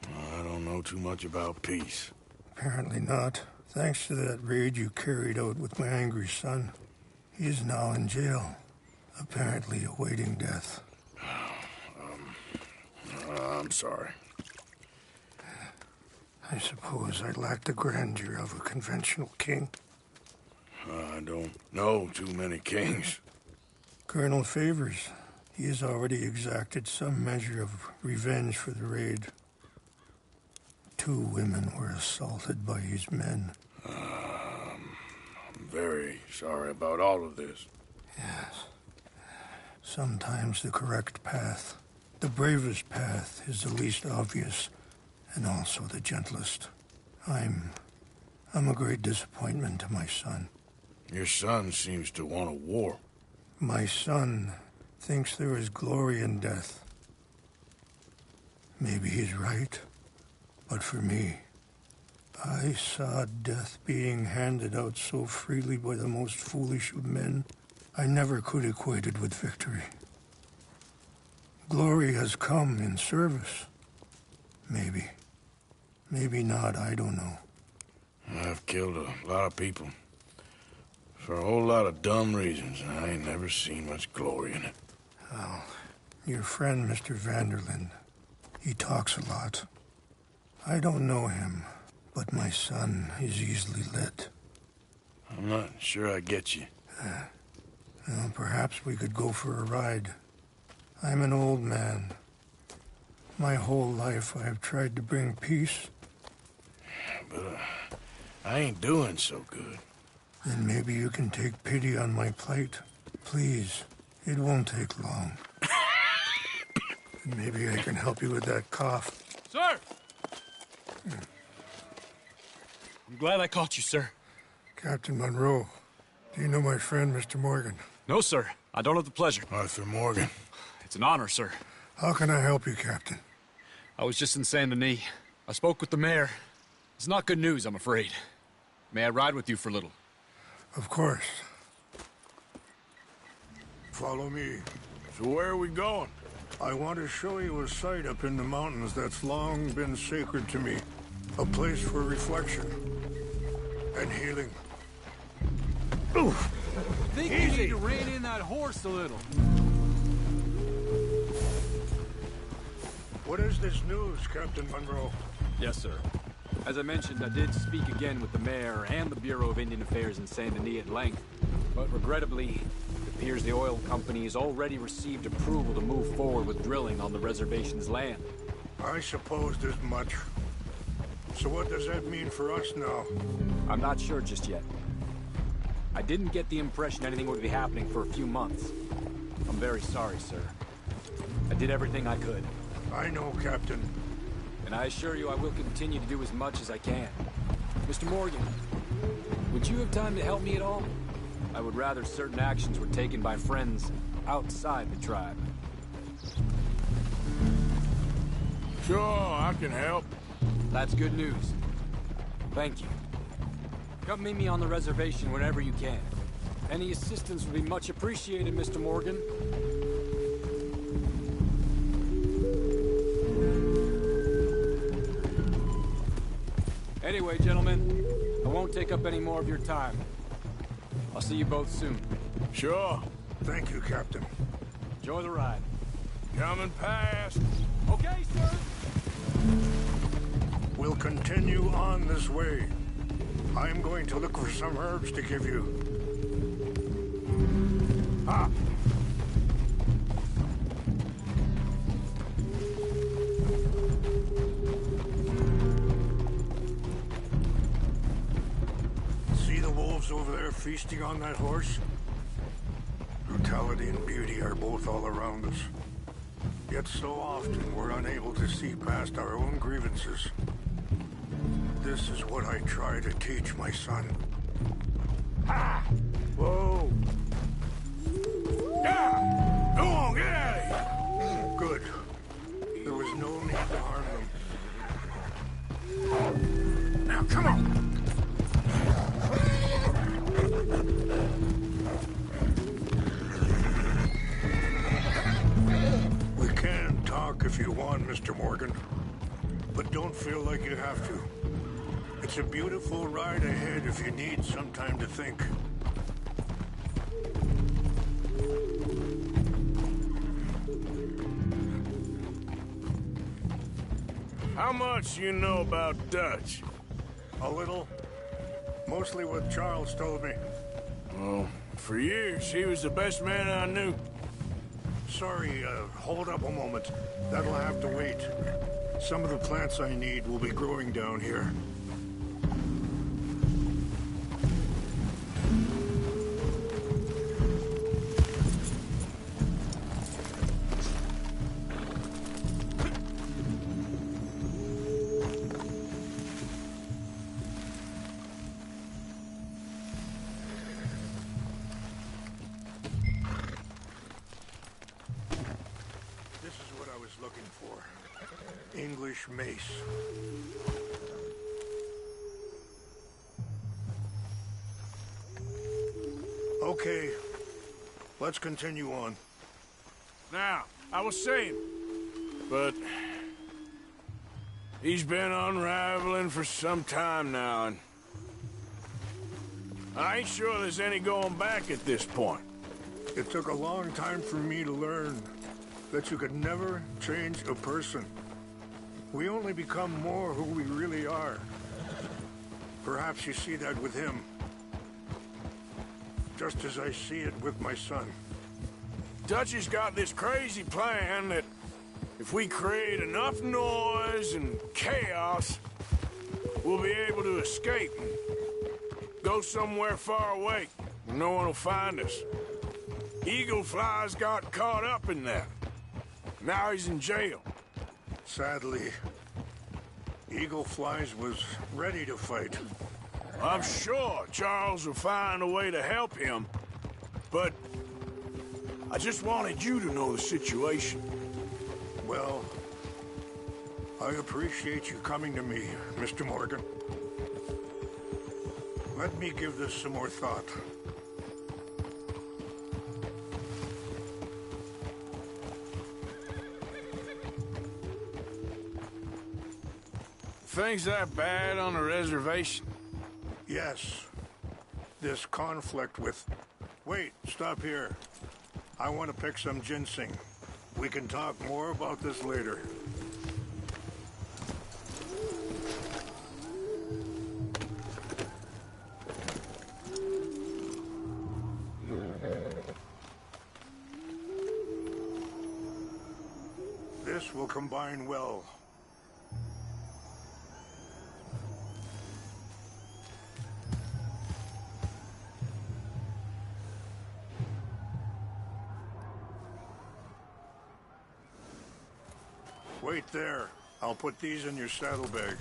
I don't know too much about peace. Apparently not. Thanks to that raid you carried out with my angry son. He is now in jail, apparently awaiting death. I'm sorry. I suppose I lack the grandeur of a conventional king. I don't know too many kings. Colonel Favors, he has already exacted some measure of revenge for the raid. 2 women were assaulted by his men. I'm very sorry about all of this. Yes. Sometimes the correct path, the bravest path, is the least obvious and also the gentlest. I'm a great disappointment to my son. Your son seems to want a war. My son thinks there is glory in death. Maybe he's right, but for me, I saw death being handed out so freely by the most foolish of men, I never could equate it with victory. Glory has come in service. Maybe. Maybe not, I don't know. I've killed a lot of people. For a whole lot of dumb reasons, and I ain't never seen much glory in it. Well, your friend, Mr. Vanderlyn, he talks a lot. I don't know him, but my son is easily led. I'm not sure I get you. Well, perhaps we could go for a ride. I'm an old man. My whole life I have tried to bring peace. But I ain't doing so good. Then maybe you can take pity on my plight. Please, it won't take long. And maybe I can help you with that cough. Sir! I'm glad I caught you, sir. Captain Monroe, do you know my friend, Mr. Morgan? No, sir. I don't have the pleasure. Arthur Morgan. It's an honor, sir. How can I help you, Captain? I was just in Saint Denis. I spoke with the mayor. It's not good news, I'm afraid. May I ride with you for a little? Of course. Follow me. So where are we going? I want to show you a site up in the mountains that's long been sacred to me. A place for reflection and healing. Oof. I think you need to rein in that horse a little. What is this news, Captain Monroe? Yes, sir. As I mentioned, I did speak again with the mayor and the Bureau of Indian Affairs in Saint Denis at length. But regrettably, it appears the oil company has already received approval to move forward with drilling on the reservation's land. I supposed as much. So what does that mean for us now? I'm not sure just yet. I didn't get the impression anything would be happening for a few months. I'm very sorry, sir. I did everything I could. I know, Captain. And I assure you I will continue to do as much as I can. Mr. Morgan, would you have time to help me at all? I would rather certain actions were taken by friends outside the tribe. Sure, I can help. That's good news. Thank you. Come meet me on the reservation whenever you can. Any assistance would be much appreciated, Mr. Morgan. Anyway, gentlemen, I won't take up any more of your time. I'll see you both soon. Sure. Thank you, Captain. Enjoy the ride. Coming past. Okay, sir. We'll continue on this way. I'm going to look for some herbs to give you. Ah! See the wolves over there feasting on that horse? Brutality and beauty are both all around us. Yet so often we're unable to see past our own grievances. This is what I try to teach my son. Ha! Whoa! Yeah! Go on, get out of here! Good. There was no need to harm them. Now, come on! We can talk if you want, Mr. Morgan. But don't feel like you have to. It's a beautiful ride ahead if you need some time to think. How much you know about Dutch? A little. Mostly what Charles told me. Well, for years, he was the best man I knew. Sorry, hold up a moment. That'll have to wait. Some of the plants I need will be growing down here. English mace. Okay, let's continue on. Now, I was saying, but he's been unraveling for some time now, and I ain't sure there's any going back at this point. It took a long time for me to learn that you could never change a person. We only become more who we really are. Perhaps you see that with him. Just as I see it with my son. Dutchy's got this crazy plan that if we create enough noise and chaos, we'll be able to escape and go somewhere far away where no one will find us. Eagle Fly's got caught up in that. Now he's in jail. Sadly, Eagle Flies was ready to fight. I'm sure Charles will find a way to help him, but I just wanted you to know the situation. Well, I appreciate you coming to me, Mr. Morgan. Let me give this some more thought. Things that bad on the reservation? Yes. This conflict with... Wait, stop here. I want to pick some ginseng. We can talk more about this later. This will combine well. Wait there. I'll put these in your saddlebag.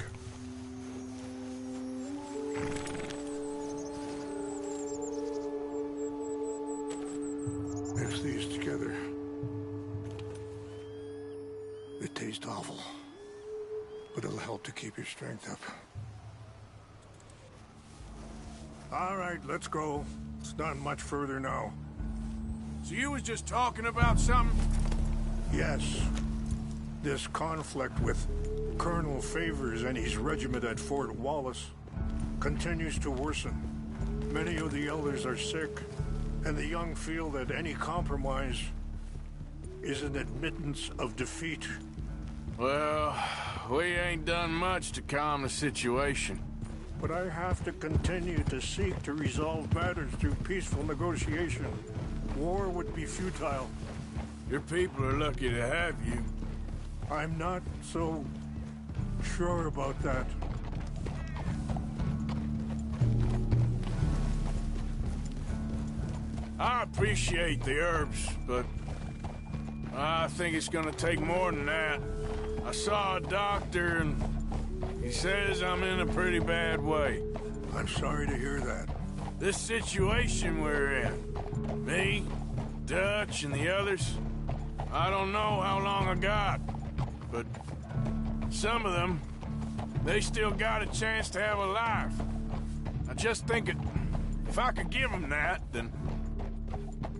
Mix these together. It tastes awful, but it'll help to keep your strength up. All right, let's go. It's not much further now. So you was just talking about something? Yes. This conflict with Colonel Favors and his regiment at Fort Wallace continues to worsen. Many of the elders are sick, and the young feel that any compromise is an admittance of defeat. Well, we ain't done much to calm the situation. But I have to continue to seek to resolve matters through peaceful negotiation. War would be futile. Your people are lucky to have you. I'm not so sure about that. I appreciate the herbs, but I think it's gonna take more than that. I saw a doctor and he says I'm in a pretty bad way. I'm sorry to hear that. This situation we're in, me, Dutch, and the others, I don't know how long I got, but some of them, they still got a chance to have a life. I just think if I could give them that, then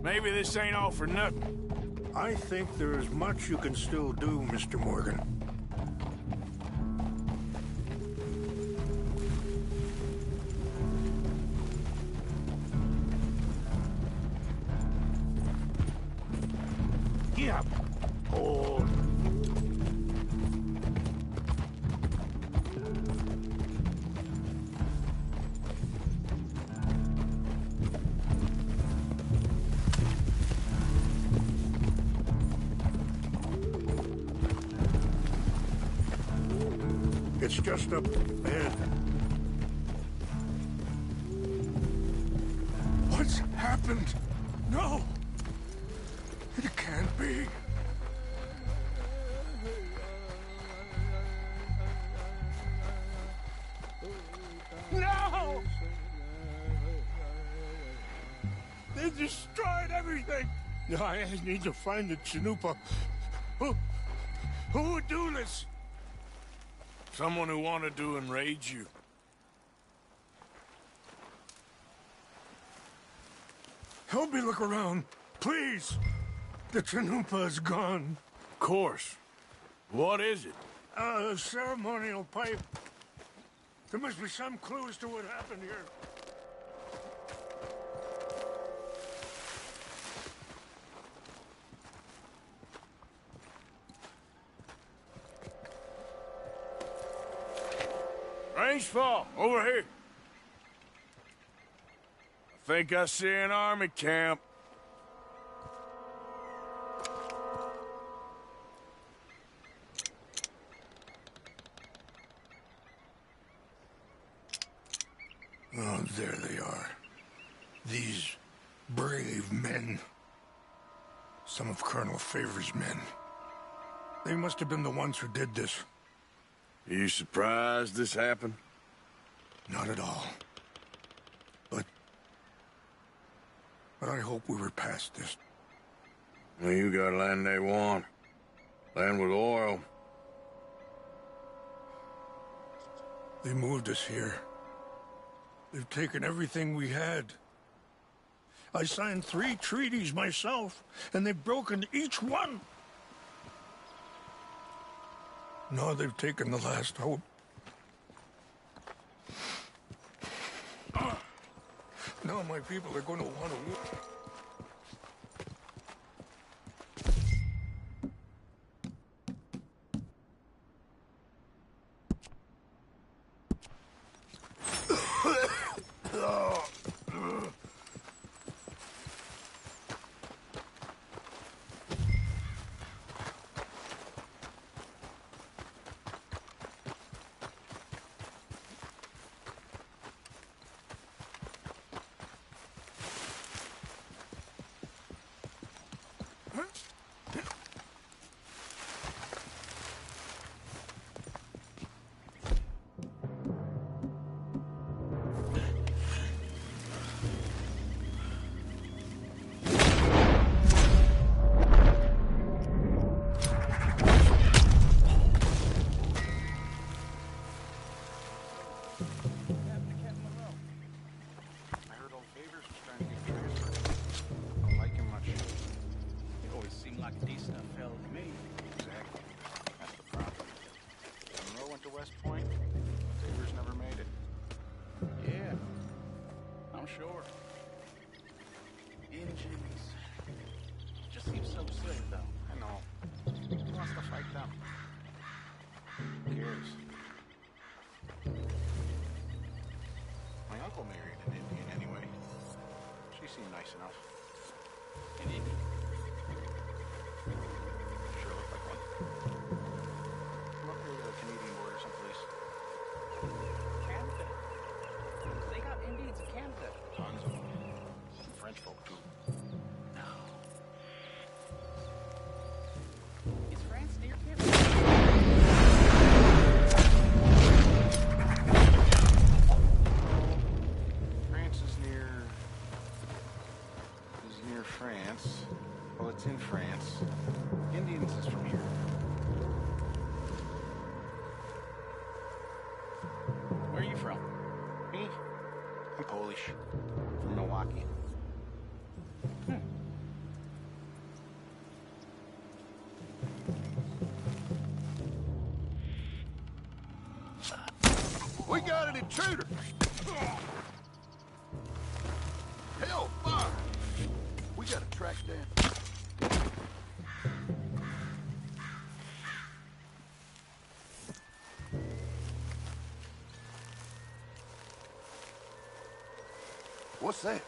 maybe this ain't all for nothing. I think there is much you can still do, Mr. Morgan. Yeah. Oh. It's just up ahead. What's happened? No! It can't be. No! They destroyed everything! I need to find the Chanupa. Who would do this? Someone who wanted to enrage you. Help me look around, please. The Chanupa is gone. Of course. What is it? A ceremonial pipe. There must be some clue as to what happened here. Rangefall, over here. I think I see an army camp. Oh, there they are. These brave men. Some of Colonel Favor's men. They must have been the ones who did this. Are you surprised this happened? Not at all. But I hope we were past this. Well, you got land they want. Land with oil. They moved us here. They've taken everything we had. I signed 3 treaties myself, and they've broken each one. Now they've taken the last hope. Now my people are going to want to war. Just seems so silly, though. I come. Who cares? My uncle married an Indian anyway. She seemed nice enough. An Indian? Sure looked like one. From up near the Canadian border someplace. Canada. They got Indians in Canada. Tons of them. French folk, too. No. Is France near Canada? France is near France. Well, it's in France. Indians is from here. Where are you from? Me? I'm Polish. From Milwaukee. We got an intruder! Hell, fire! We gotta track down. What's that?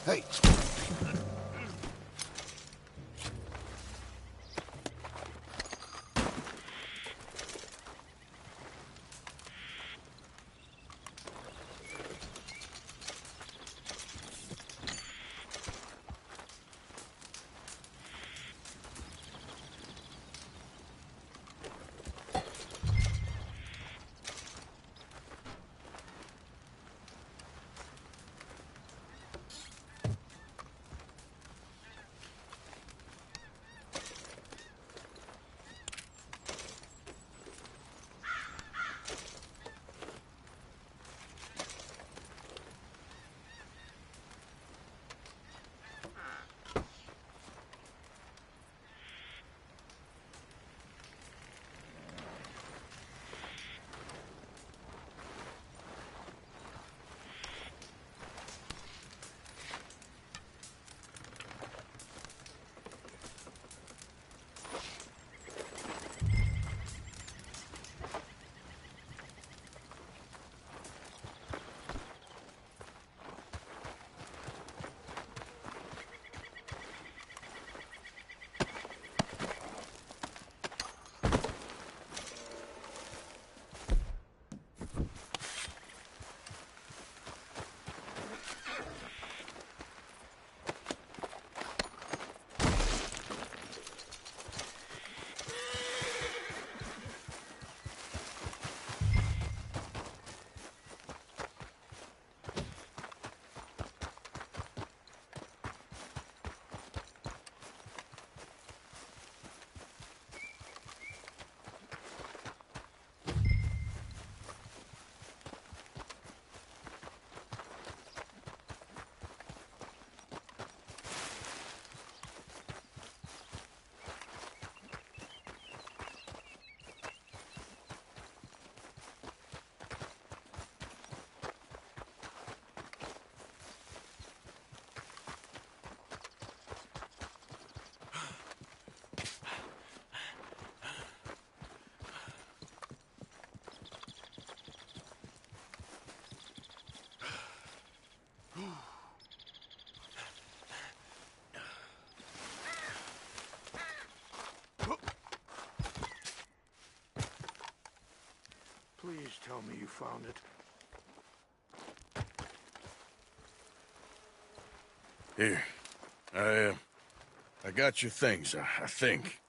Hey! Please tell me you found it. Here. I got your things, I think.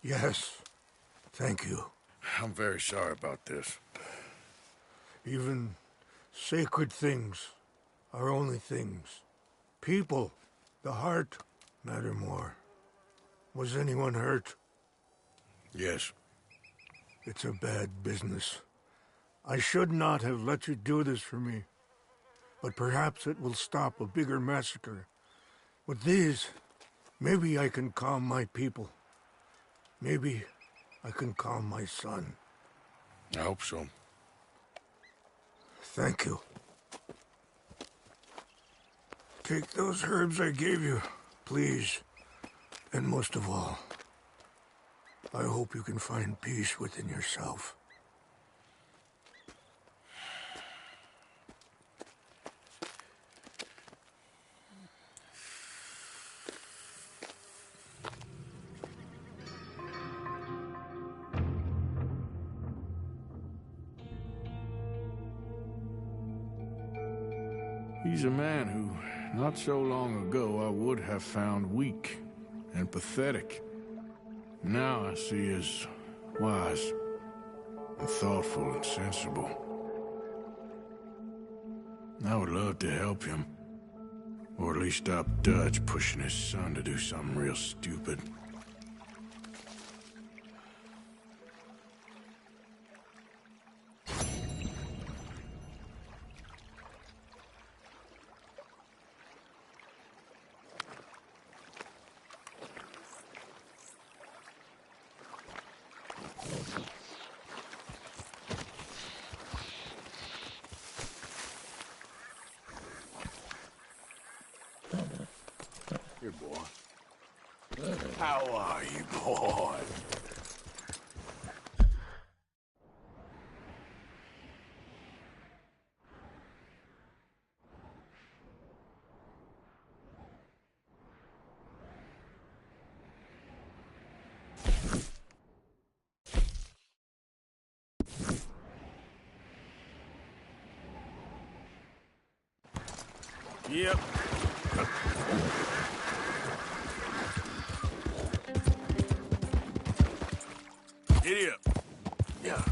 Yes. Thank you. I'm very sorry about this. Even sacred things are only things. People, the heart, matter more. Was anyone hurt? Yes. It's a bad business. I should not have let you do this for me. but perhaps it will stop a bigger massacre. With these, maybe I can calm my people. Maybe I can calm my son. I hope so. Thank you. Take those herbs I gave you, please. And most of all, I hope you can find peace within yourself. He's a man who, not so long ago, I would have found weak and pathetic. Now I see as wise and thoughtful and sensible. I would love to help him, or at least stop Dutch pushing his son to do something real stupid. Here, boy. How are you, boy? Yep. Giddy up. Yeah.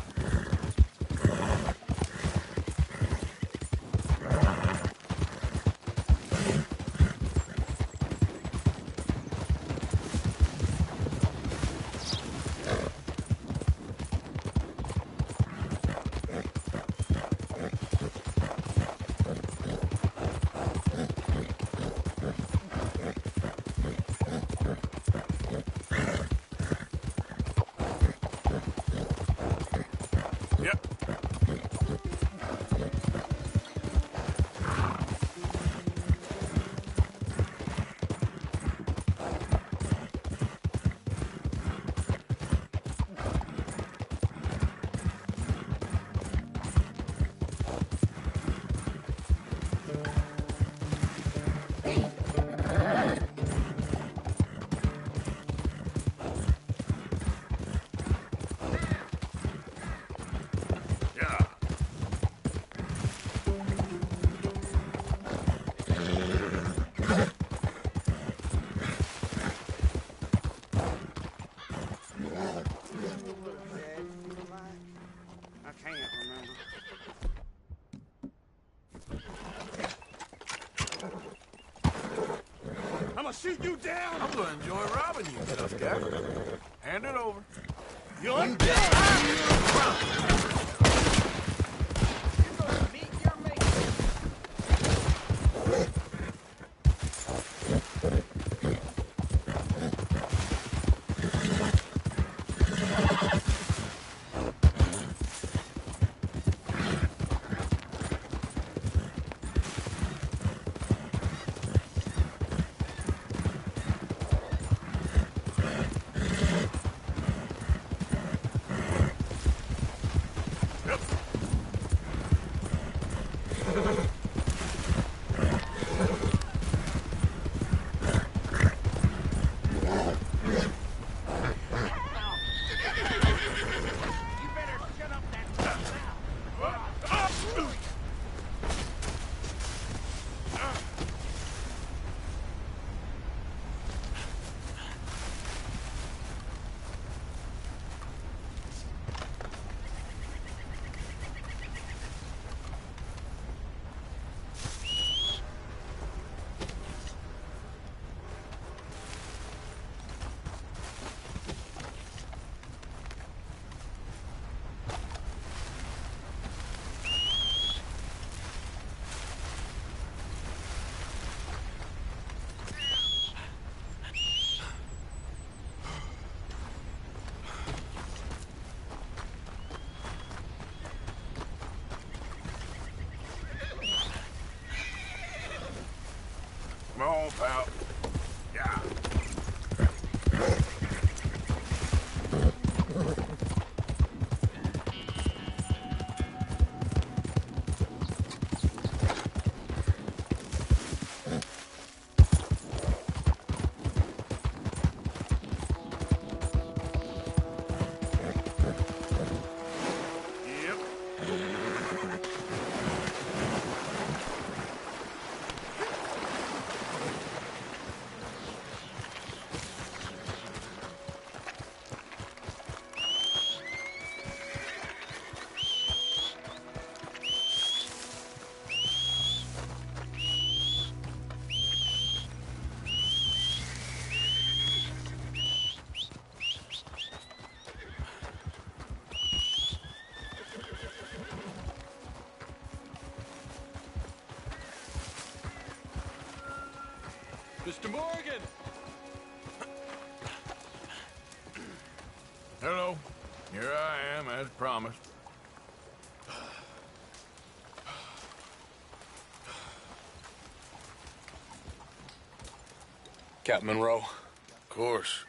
I'ma shoot you down! I'm gonna enjoy robbing you, tough guy. Hand it over. You're Come on, pal. Yeah. Mr. Morgan! Hello. Here I am, as promised. Captain Monroe. Of course.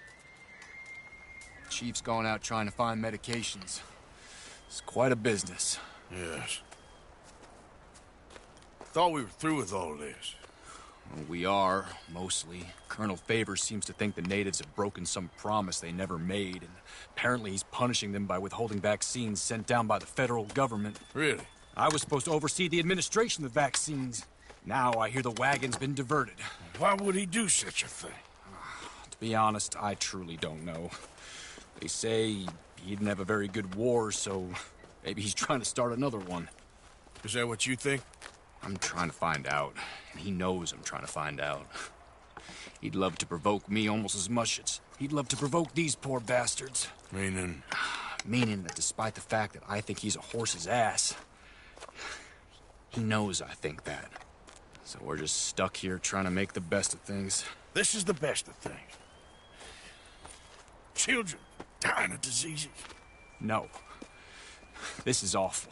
Chief's gone out trying to find medications. It's quite a business. Yes. Thought we were through with all this. Well, we are, mostly. Colonel Favors seems to think the natives have broken some promise they never made, and apparently he's punishing them by withholding vaccines sent down by the federal government. Really? I was supposed to oversee the administration of the vaccines. Now I hear the wagon's been diverted. Why would he do such a thing? To be honest, I truly don't know. They say he didn't have a very good war, so maybe he's trying to start another one. Is that what you think? I'm trying to find out, and he knows I'm trying to find out. He'd love to provoke me almost as much as he'd love to provoke these poor bastards. Meaning? Meaning that despite the fact that I think he's a horse's ass, he knows I think that. So we're just stuck here trying to make the best of things. This is the best of things. Children dying of diseases. No. This is awful.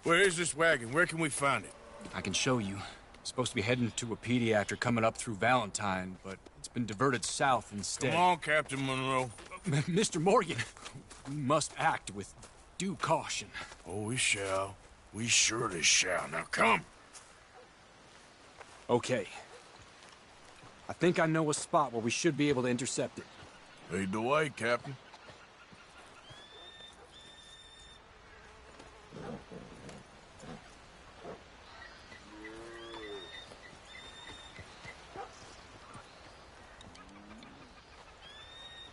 Where is this wagon? Where can we find it? I can show you. It's supposed to be heading to a PD after coming up through Valentine, but it's been diverted south instead. Come on, Captain Monroe. Mr. Morgan, we must act with due caution. Oh, we shall. We surely shall. Now, come. Okay. I think I know a spot where we should be able to intercept it. Lead the way, Captain.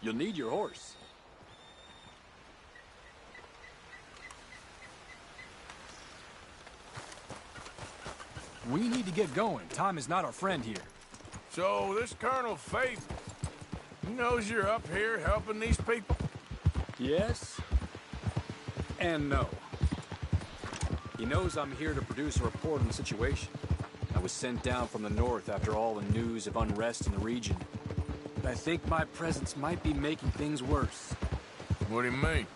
You'll need your horse. We need to get going. Time is not our friend here. So, this Colonel Faith, he knows you're up here helping these people? Yes. And no. He knows I'm here to produce a report on the situation. I was sent down from the north after all the news of unrest in the region. But I think my presence might be making things worse. What do you mean?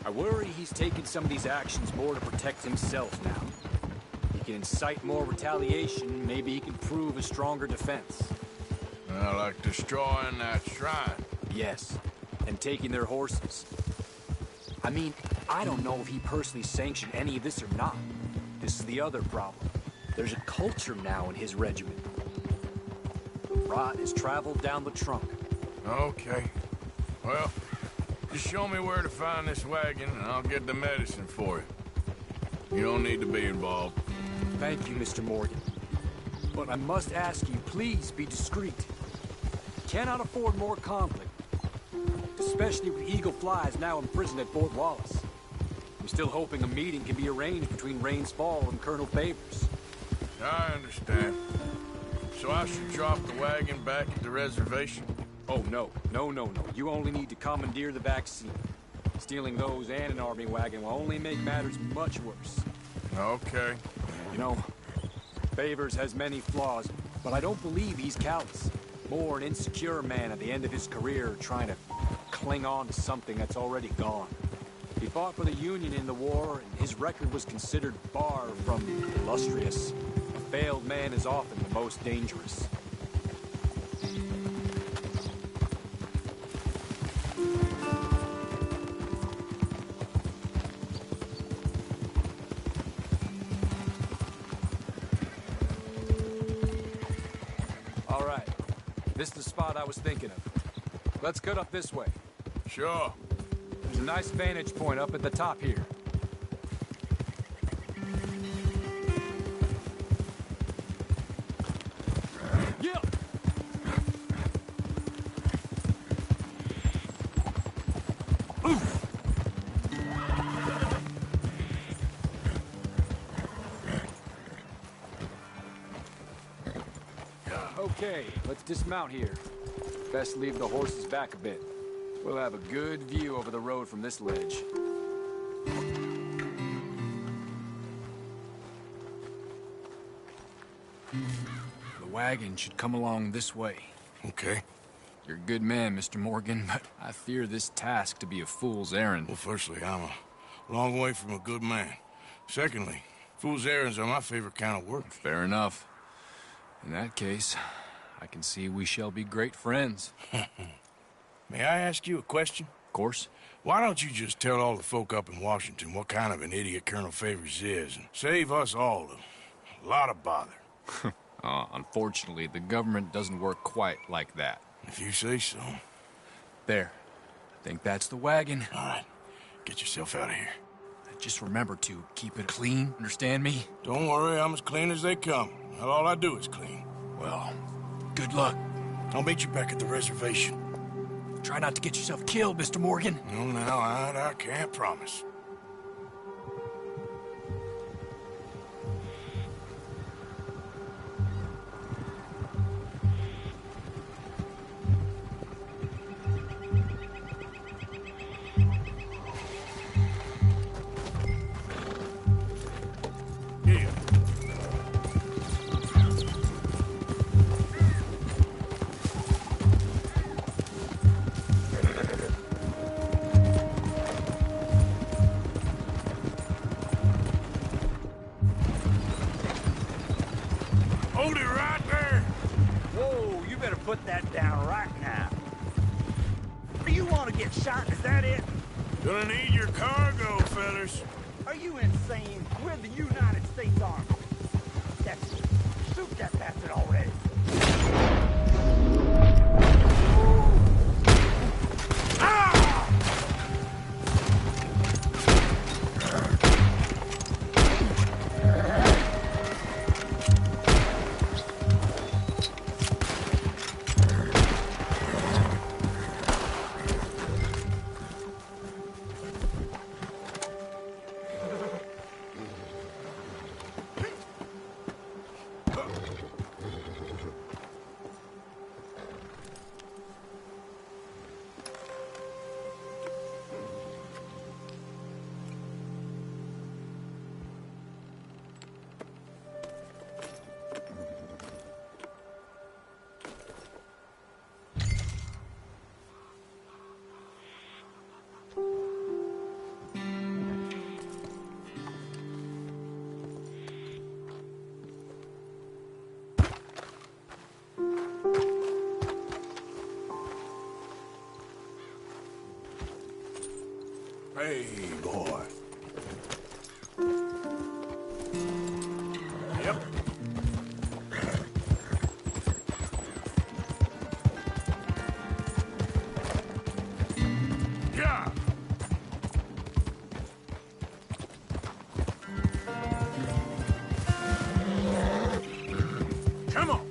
I worry he's taking some of these actions more to protect himself now. He can incite more retaliation, maybe he can prove a stronger defense. Like destroying that shrine. Yes, and taking their horses. I mean, I don't know if he personally sanctioned any of this or not. This is the other problem. There's a culture now in his regiment. The rot has traveled down the trunk. Okay. Well, just show me where to find this wagon, and I'll get the medicine for you. You don't need to be involved. Thank you, Mr. Morgan. But I must ask you, please be discreet. Cannot afford more conflict. Especially with Eagle Flies now imprisoned at Fort Wallace. I'm still hoping a meeting can be arranged between Rains Fall and Colonel Favors. I understand. So I should drop the wagon back at the reservation? Oh, no. No. You only need to commandeer the vaccine. Stealing those and an army wagon will only make matters much worse. Okay. You know, Favors has many flaws, but I don't believe he's callous. More an insecure man at the end of his career trying to cling on to something that's already gone. He fought for the Union in the war, and his record was considered far from illustrious. A failed man is often the most dangerous. All right. This is the spot I was thinking of. Let's cut up this way. Sure. There's a nice vantage point up at the top here. Yeah. Oof. Okay, let's dismount here. Best leave the horses back a bit. We'll have a good view over the road from this ledge. The wagon should come along this way. Okay. You're a good man, Mr. Morgan, but I fear this task to be a fool's errand. Well, firstly, I'm a long way from a good man. Secondly, fool's errands are my favorite kind of work. Fair enough. In that case, I can see we shall be great friends. May I ask you a question? Of course. Why don't you just tell all the folk up in Washington what kind of an idiot Colonel Favors is and save us all a lot of bother? Unfortunately, the government doesn't work quite like that. If you say so. There. I think that's the wagon. All right. Get yourself out of here. Just remember to keep it clean, understand me? Don't worry, I'm as clean as they come. Not all I do is clean. Well, good luck. I'll meet you back at the reservation. Try not to get yourself killed, Mr. Morgan. No, now, I can't promise. Hold it right there! Whoa, you better put that down right now. Do you want to get shot? Is that it? Gonna need your cargo, fellas. Are you insane? We're the United States Army. That's it. Shoot that bastard already. Hey, boy. Yep. Yeah. Come on.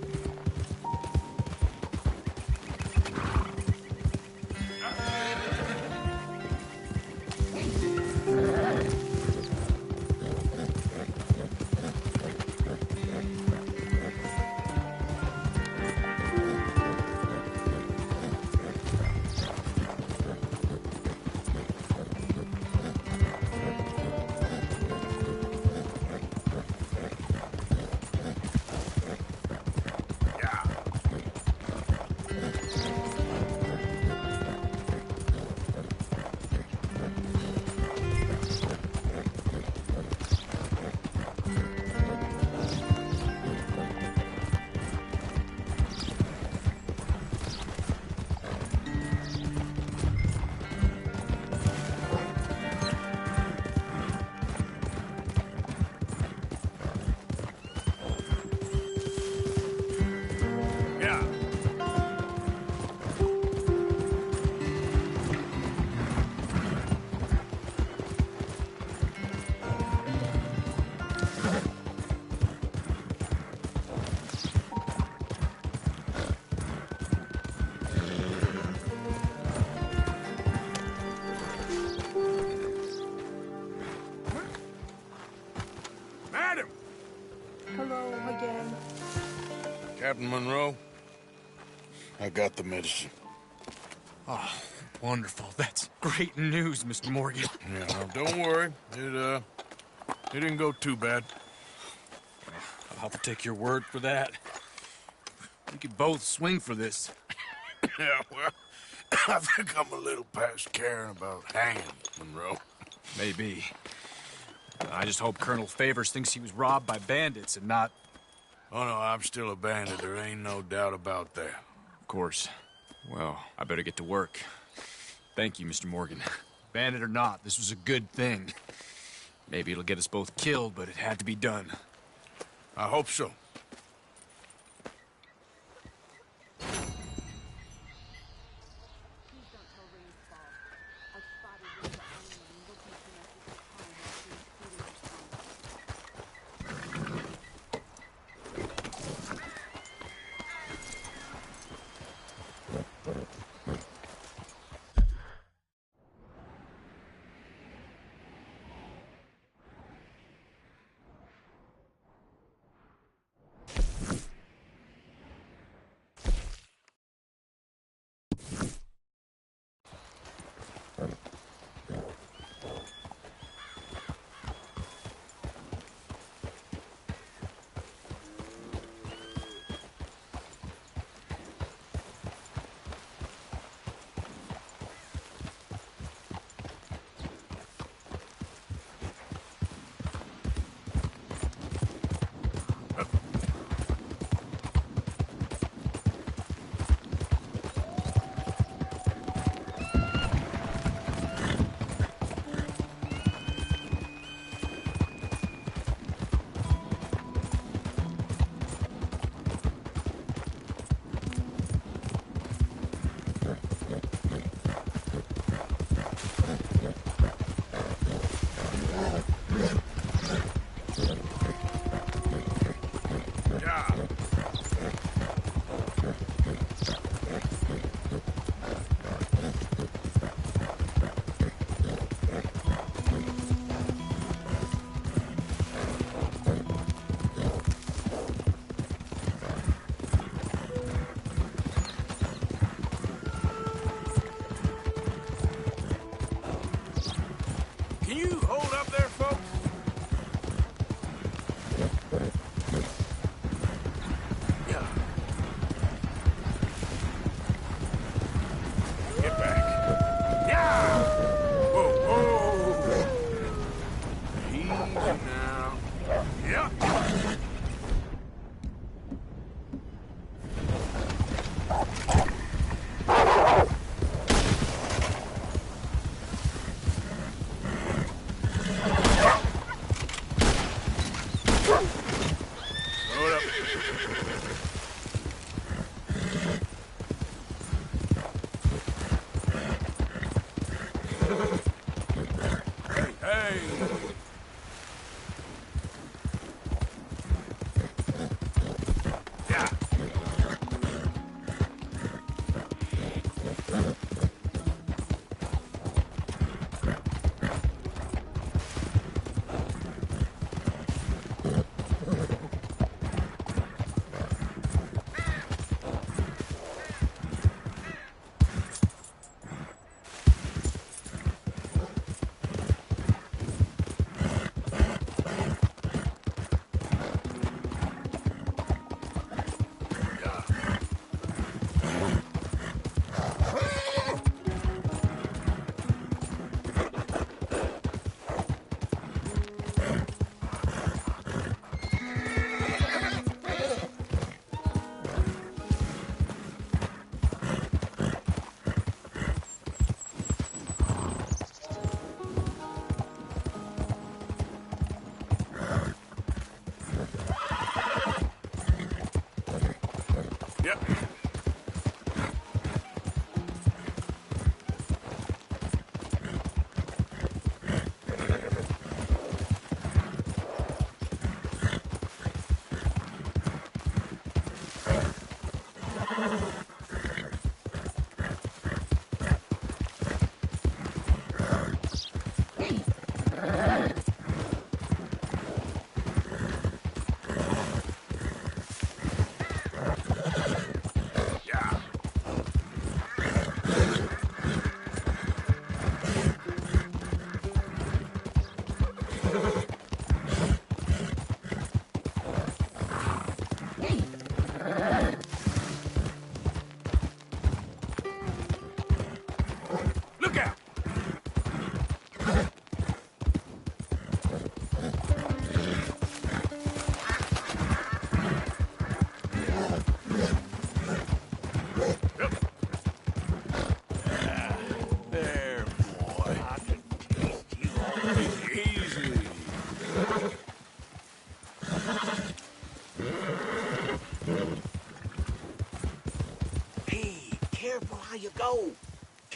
Hello again. Captain Monroe, I got the medicine. Oh, wonderful. That's great news, Mr. Morgan. Yeah, no, don't worry. It didn't go too bad. I'll have to take your word for that. We could both swing for this. Yeah, well, I think I'm a little past caring about hanging, Monroe. Maybe. I just hope Colonel Favors thinks he was robbed by bandits and not... Oh, no, I'm still a bandit. There ain't no doubt about that. Of course. Well, I better get to work. Thank you, Mr. Morgan. Bandit or not, this was a good thing. Maybe it'll get us both killed, but it had to be done. I hope so. Can you hold up there, folks? Yeah. Get back. Yeah! Whoa, whoa. Easy now. Yeah. Yep.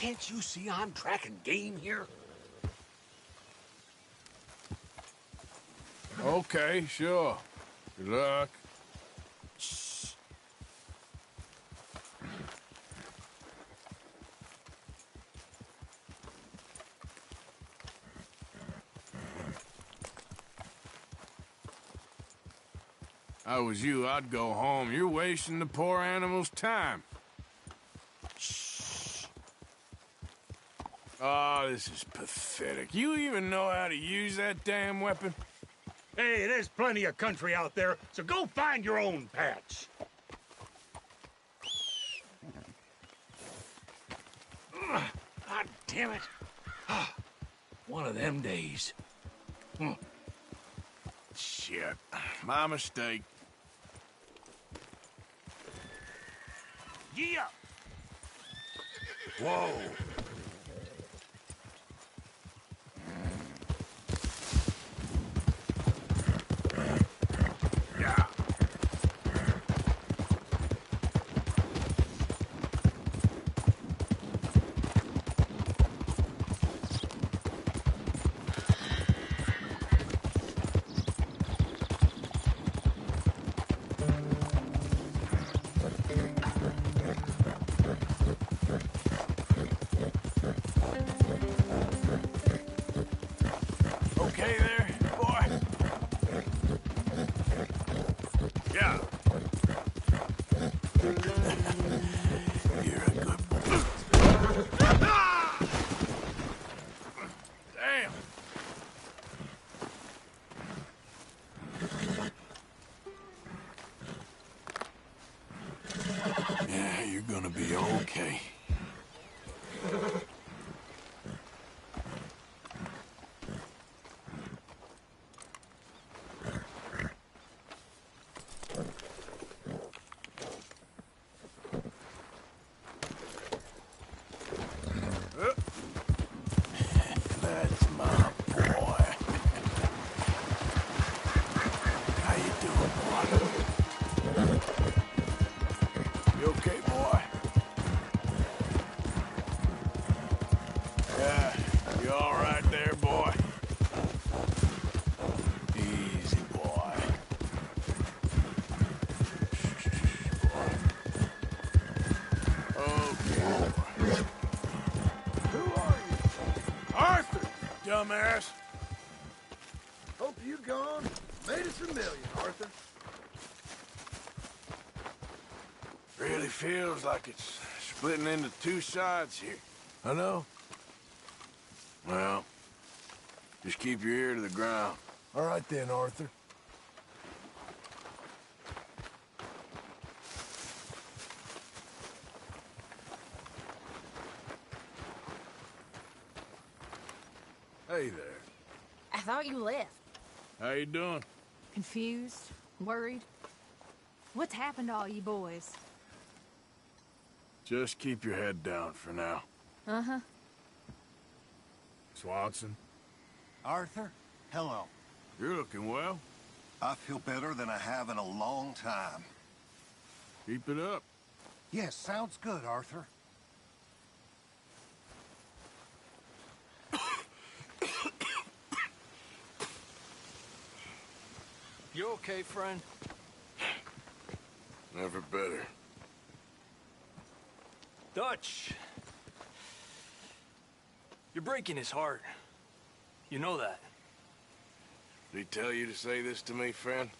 Can't you see I'm tracking game here? Okay, sure. Good luck. If I was you, I'd go home. You're wasting the poor animal's time. Oh, this is pathetic. You even know how to use that damn weapon? Hey, there's plenty of country out there, so go find your own patch. God damn it. One of them days. Shit. My mistake. Yeah. Whoa. Okay there, boy? Yeah. You're a good boy. Damn. Yeah, you're gonna be okay. That's my boy. How you doing, boy? You okay, boy? Yeah, you all right there, boy? Easy, boy. Okay, boy. Who are you? Arthur, dumbass. Hope you gone. Made us a million, Arthur. Really feels like it's splitting into two sides here. I know. Well, just keep your ear to the ground. All right then, Arthur. Hey there. I thought you left. How you doing? Confused? Worried? What's happened to all you boys? Just keep your head down for now. Uh-huh. Swanson? Arthur, hello. You're looking well. I feel better than I have in a long time. Keep it up. Yes, sounds good, Arthur. You okay, friend? Never better. Dutch. You're breaking his heart. You know that. Did he tell you to say this to me, friend?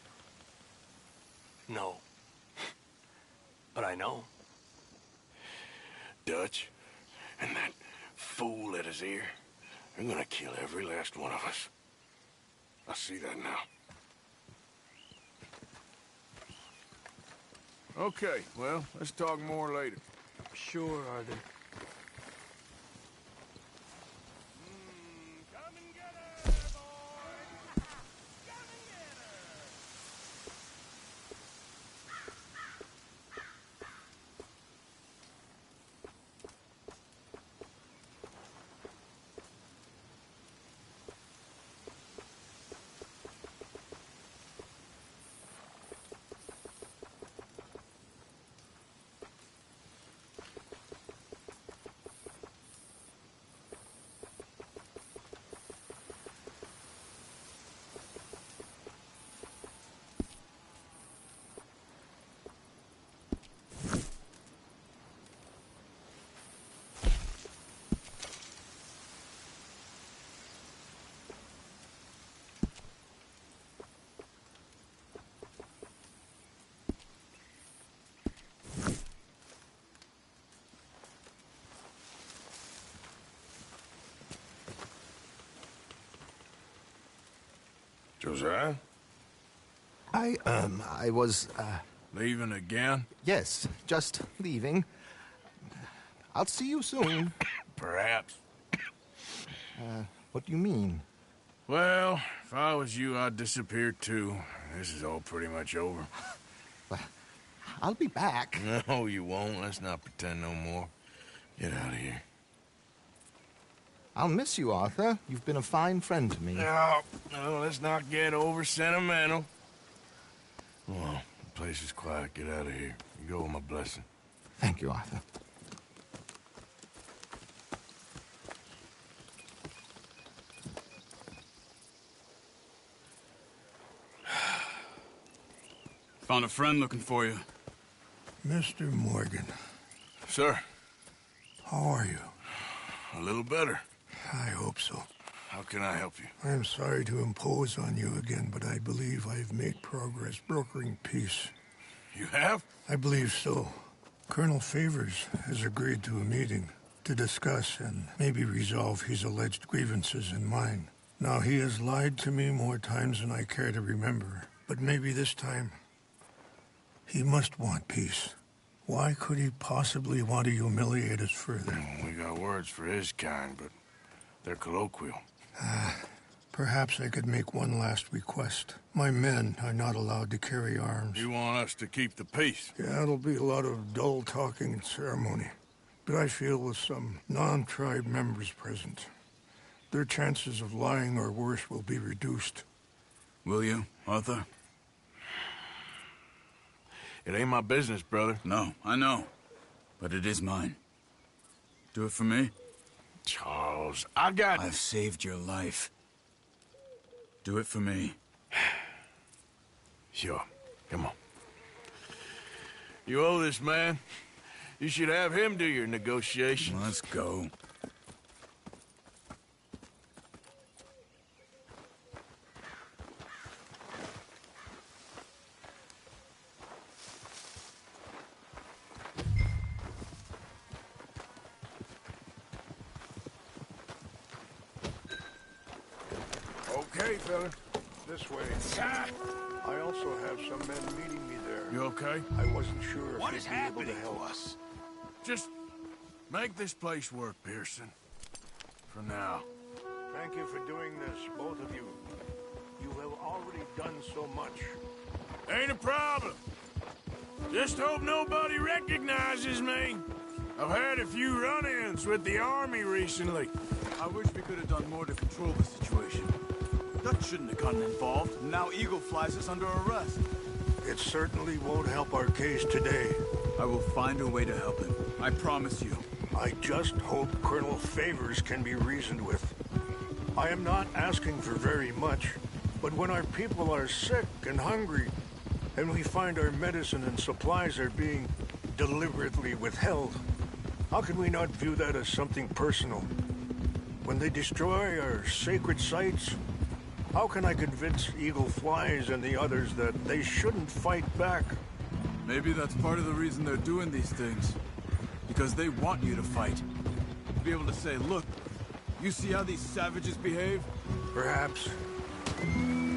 No. But I know. Dutch and that fool at his ear, they're gonna kill every last one of us. I see that now. Okay, well, let's talk more later. Sure, Arthur. Josiah? I was, Leaving again? Yes, just leaving. I'll see you soon. Perhaps. What do you mean? Well, if I was you, I'd disappear too. This is all pretty much over. Well, I'll be back. No, you won't. Let's not pretend no more. Get out of here. I'll miss you, Arthur. You've been a fine friend to me. No, let's not get over sentimental. Well, the place is quiet. Get out of here. You go with my blessing. Thank you, Arthur. Found a friend looking for you. Mr. Morgan. Sir. How are you? A little better. I hope so. How can I help you? I'm sorry to impose on you again, but I believe I've made progress brokering peace. You have? I believe so. Colonel Favors has agreed to a meeting to discuss and maybe resolve his alleged grievances and mine. Now, he has lied to me more times than I care to remember, but maybe this time he must want peace. Why could he possibly want to humiliate us further? We got words for his kind, but they're colloquial. Perhaps I could make one last request. My men are not allowed to carry arms. You want us to keep the peace? Yeah, it'll be a lot of dull talking and ceremony. But I feel with some non-tribe members present, their chances of lying or worse will be reduced. Will you, Arthur? It ain't my business, brother. No, I know. But it is mine. Do it for me? Charles, I've saved your life. Do it for me. Sure. Come on. You owe this man. You should have him do your negotiations. Let's go. Okay, fella. This way. I also have some men meeting me there. You okay? I wasn't sure if What you'd is be able happening to help to us? Just make this place work, Pearson. For now. Thank you for doing this, both of you. You have already done so much. Ain't a problem. Just hope nobody recognizes me. I've had a few run-ins with the army recently. I wish we could have done more to control the situation. Dutch shouldn't have gotten involved. Now Eagle flies us under arrest. It certainly won't help our case today. I will find a way to help him. I promise you. I just hope Colonel Favors can be reasoned with. I am not asking for very much, but when our people are sick and hungry, and we find our medicine and supplies are being deliberately withheld, how can we not view that as something personal? When they destroy our sacred sites, how can I convince Eagle Flies and the others that they shouldn't fight back? Maybe that's part of the reason they're doing these things. Because they want you to fight. To be able to say, look, you see how these savages behave? Perhaps.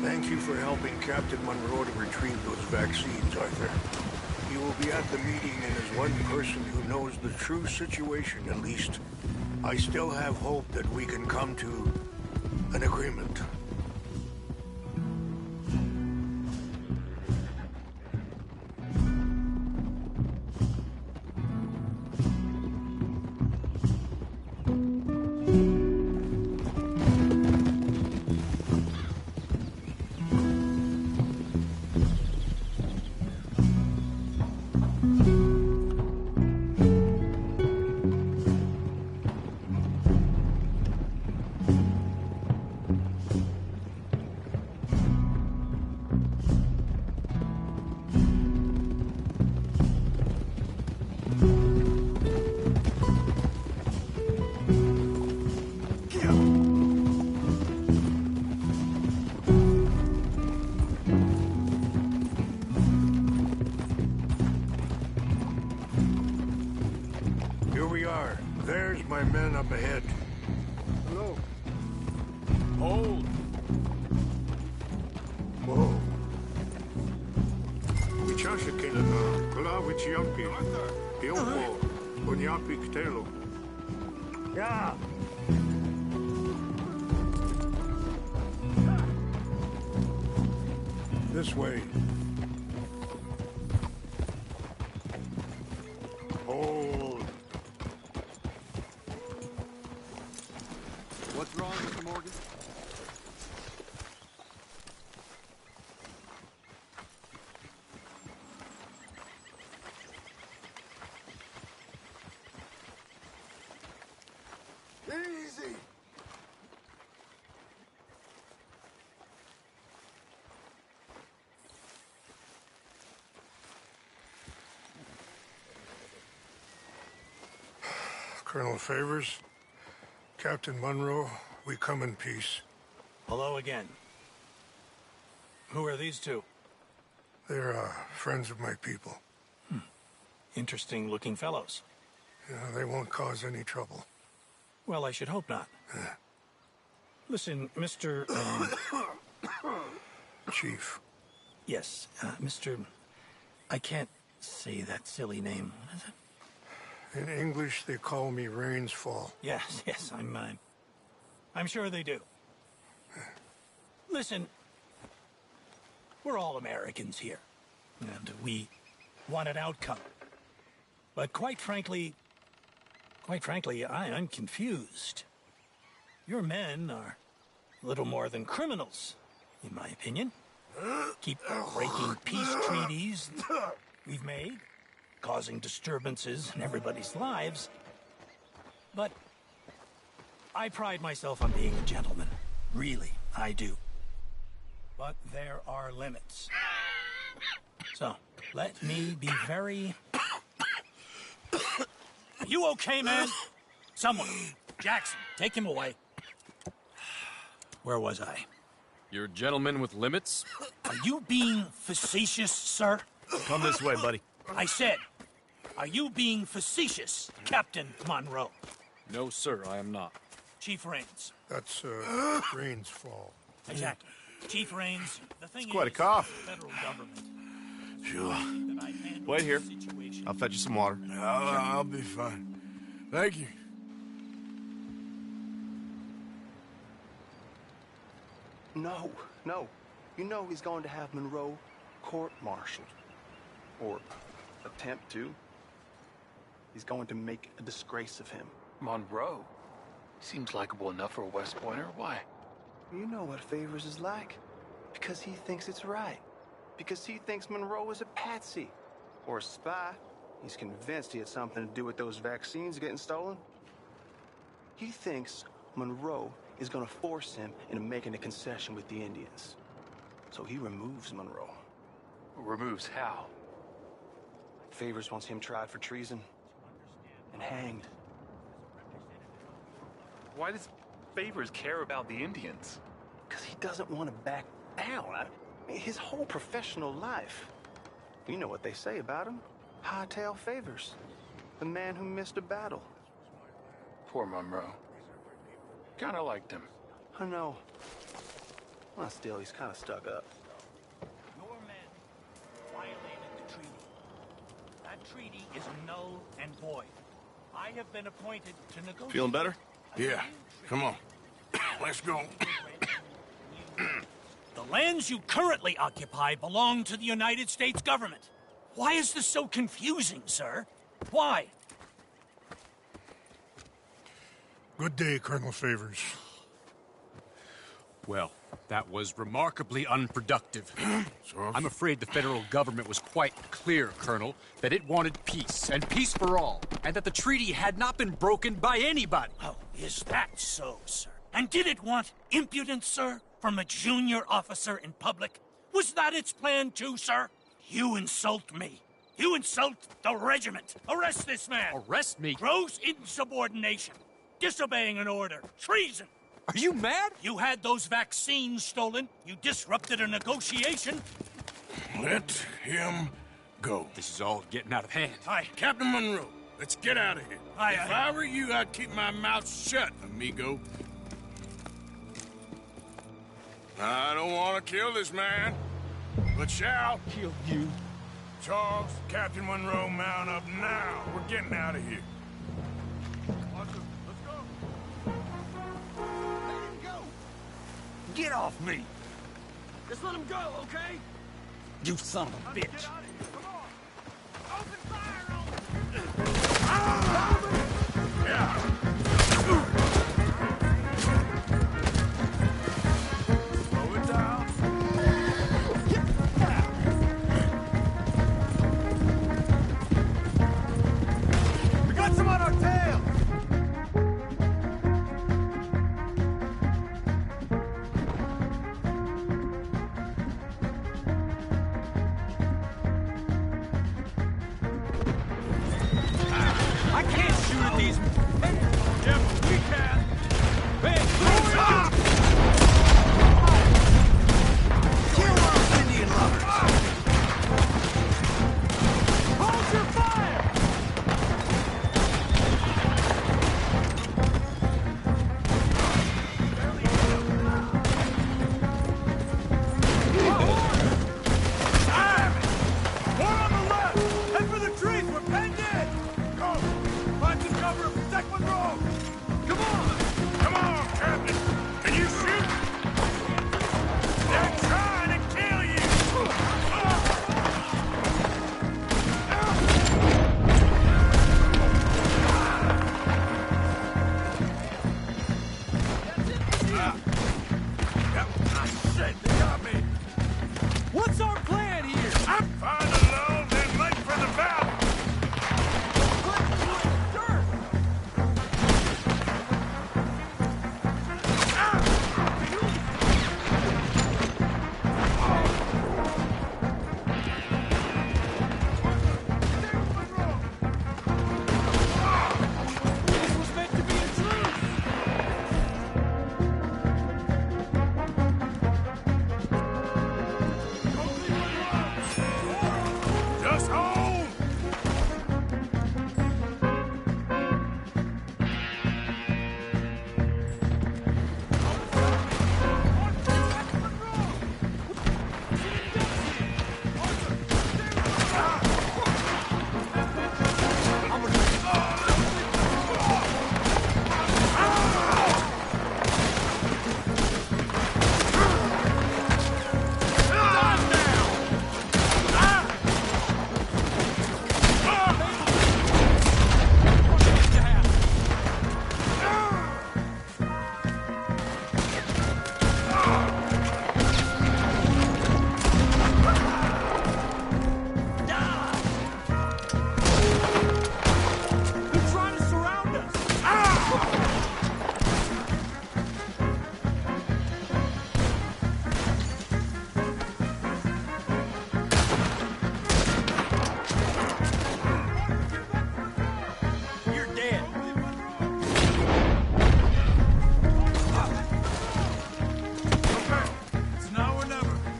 Thank you for helping Captain Monroe to retrieve those vaccines, Arthur. You will be at the meeting and as one person who knows the true situation, at least. I still have hope that we can come to an agreement. Here we are. There's my men up ahead. Hello. Hold. Nasza kilana, kulawic jampi, piopo, onyapi ktelo. Yeah. This way. Hold. What's wrong, Mr. Morgan? Easy. Colonel Favors, Captain Monroe, we come in peace. Hello again. Who are these two? They're friends of my people. Interesting looking fellows. Yeah, they won't cause any trouble. Well, I should hope not. Listen, Mr. Chief. Yes, Mr. I can't say that silly name. What is it? In English, they call me Rainsfall. Yes, I'm sure they do. Listen, we're all Americans here, and we want an outcome. But quite frankly, I'm confused. Your men are little more than criminals, in my opinion. Keep breaking peace treaties we've made, causing disturbances in everybody's lives. But I pride myself on being a gentleman. Really, I do. But there are limits. So, let me be very... Are you okay, man? Someone. Jackson, take him away. Where was I? You're a gentleman with limits? Are you being facetious, sir? Come this way, buddy. I said, are you being facetious, Captain Monroe? No, sir, I am not. Chief Raines. That's, Rains' fault. Exactly. Chief Raines, the thing It's quite a is, cough. the federal government. Sure. Wait here. I'll fetch you some water. I'll be fine. Thank you. No. You know he's going to have Monroe court-martialed. Or attempt to. He's going to make a disgrace of him. Monroe? Seems likable enough for a West Pointer. Why? You know what Favors is like. Because he thinks it's right. Because he thinks Monroe is a patsy. Or a spy. He's convinced he had something to do with those vaccines getting stolen. He thinks Monroe is going to force him into making a concession with the Indians. So he removes Monroe. Removes how? Favors wants him tried for treason and hanged. Why does Favors care about the Indians? Because he doesn't want to back down. I mean, his whole professional life. You know what they say about him. Hightail Favors. The man who missed a battle. Poor Monroe. Kinda liked him. I know. Well, still, he's kind of stuck up. Your men violated the treaty. That treaty is null and void. I have been appointed to negotiate. Feeling better? Yeah. Come on. Let's go. The lands you currently occupy belong to the United States government. Why is this so confusing, sir? Why? Good day, Colonel Favors. Well, that was remarkably unproductive. I'm afraid the federal government was quite clear, Colonel, that it wanted peace, and peace for all, and that the treaty had not been broken by anybody. Oh, is that so, sir? And did it want impudence, sir, from a junior officer in public? Was that its plan too, sir? You insult me. You insult the regiment. Arrest this man. Arrest me? Gross insubordination. Disobeying an order. Treason. Are you mad? You had those vaccines stolen. You disrupted a negotiation. Let him go. This is all getting out of hand. Aye. Captain Monroe, let's get out of here. Aye, if aye. I were you, I'd keep my mouth shut, amigo. I don't want to kill this man, but shall kill you. Charles, Captain Monroe, mount up now. We're getting out of here. Get off me! Just let him go, okay? You son of a bitch!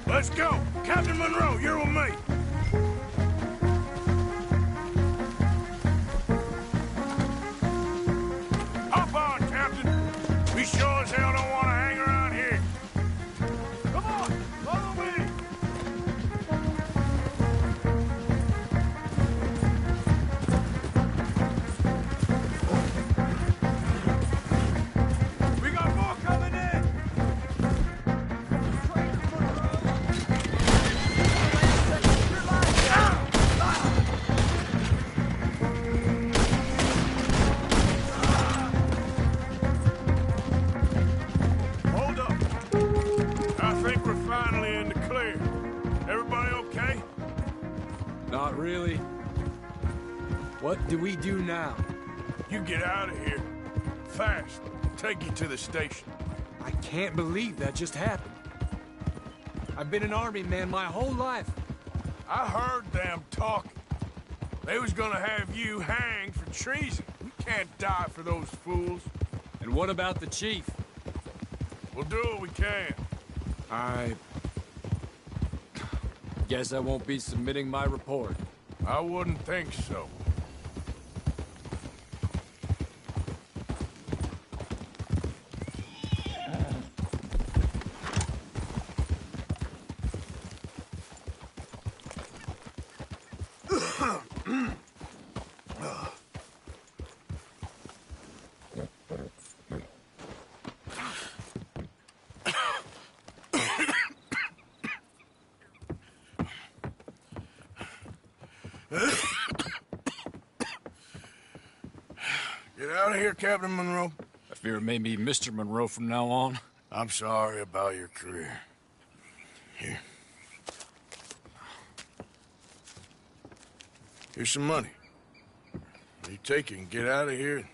Let's go! Captain Monroe, you're with me! Hop on, Captain! We sure as hell don't want to hang around here. Come on, follow me! We got more coming in! Hold up. I think we're finally in the clear. Everybody okay? Not really. What do we do now? You get out of here. Fast. Take you to the station. I can't believe that just happened. I've been an army man my whole life. I heard them talking. They was gonna have you hanged for treason. We can't die for those fools. And what about the chief? We'll do what we can. I guess I won't be submitting my report. I wouldn't think so. Get out of here, Captain Monroe. I fear it may be Mr. Monroe from now on. I'm sorry about your career. Here. Here's some money. You take it and get out of here and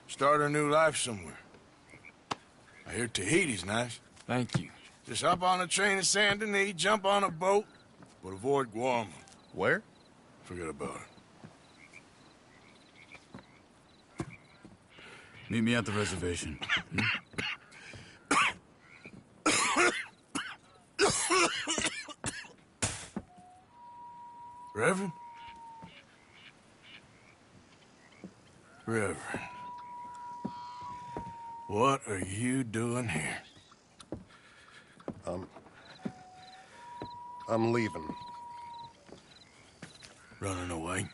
start a new life somewhere. I hear Tahiti's nice. Thank you. Just hop on a train to Saint Denis, jump on a boat, but avoid Guam. Where? Forget about it. Meet me at the reservation. Reverend? Reverend. What are you doing here? I'm leaving. Running away?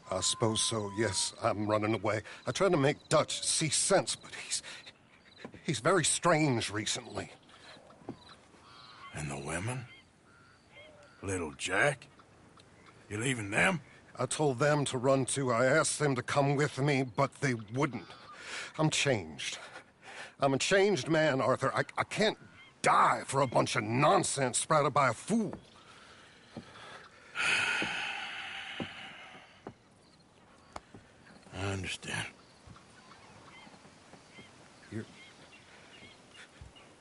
I suppose so, yes. I'm running away. I tried to make Dutch see sense, but he's very strange recently. And the women? Little Jack? You leaving them? I told them to run too. I asked them to come with me, but they wouldn't. I'm changed. I'm a changed man, Arthur. I can't die for a bunch of nonsense sprouted by a fool. I understand.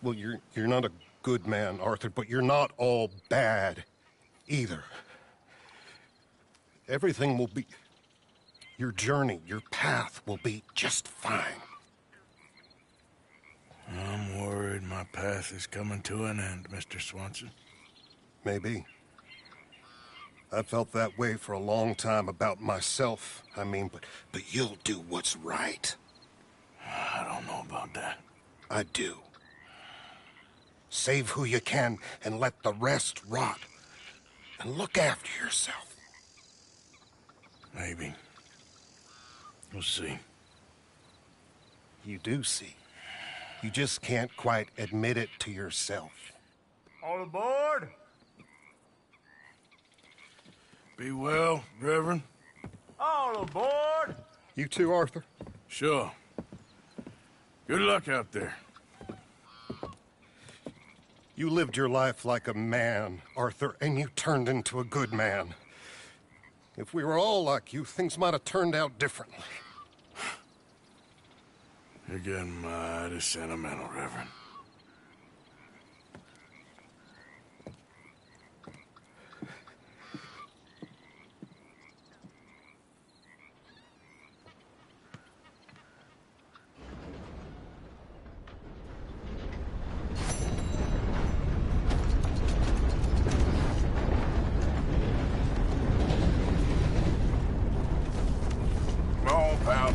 You're not a good man, Arthur, but you're not all bad either. Everything will be... Your journey, your path will be just fine. I'm worried my path is coming to an end, Mr. Swanson. Maybe. I felt that way for a long time about myself. I mean, but you'll do what's right. I don't know about that. I do. Save who you can and let the rest rot. And look after yourself. Maybe. We'll see. You do see. You just can't quite admit it to yourself. All aboard! Be well, Reverend. All aboard! You too, Arthur? Sure. Good luck out there. You lived your life like a man, Arthur, and you turned into a good man. If we were all like you, things might have turned out differently. You're getting mighty sentimental, Reverend. Come on, pal.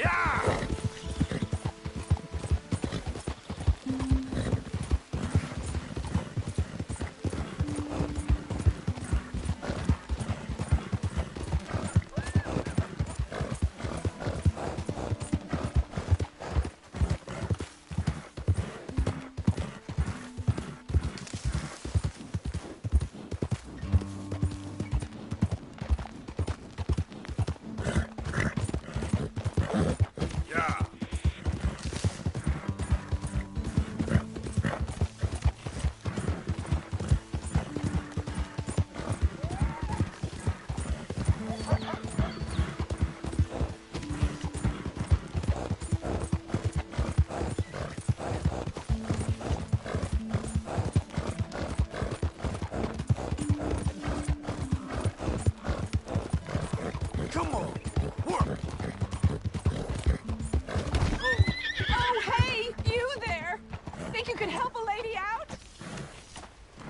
Yeah! Come on, work! Oh, hey, you there! Think you could help a lady out?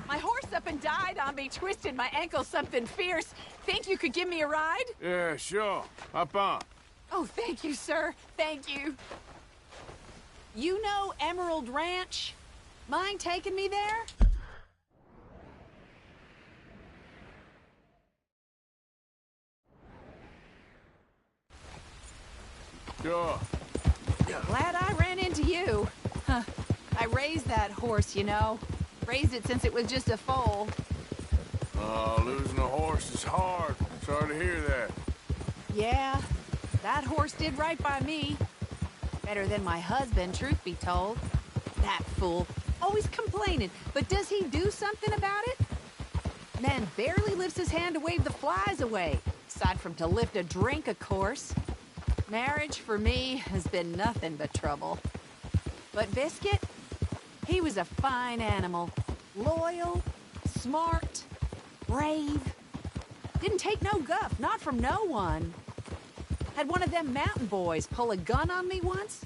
My horse up and died on me, twisted my ankle something fierce. Think you could give me a ride? Yeah, sure. Hop on. Oh, thank you, sir. Thank you. You know Emerald Ranch? Mind taking me there? Sure. Glad I ran into you. Huh. I raised that horse, you know. Raised it since it was just a foal. Losing a horse is hard. Sorry to hear that. Yeah, that horse did right by me. Better than my husband, truth be told. That fool. Always complaining, but does he do something about it? Man barely lifts his hand to wave the flies away. Aside from to lift a drink, of course. Marriage, for me, has been nothing but trouble. But Biscuit, he was a fine animal. Loyal, smart, brave. Didn't take no guff, not from no one. Had one of them mountain boys pull a gun on me once.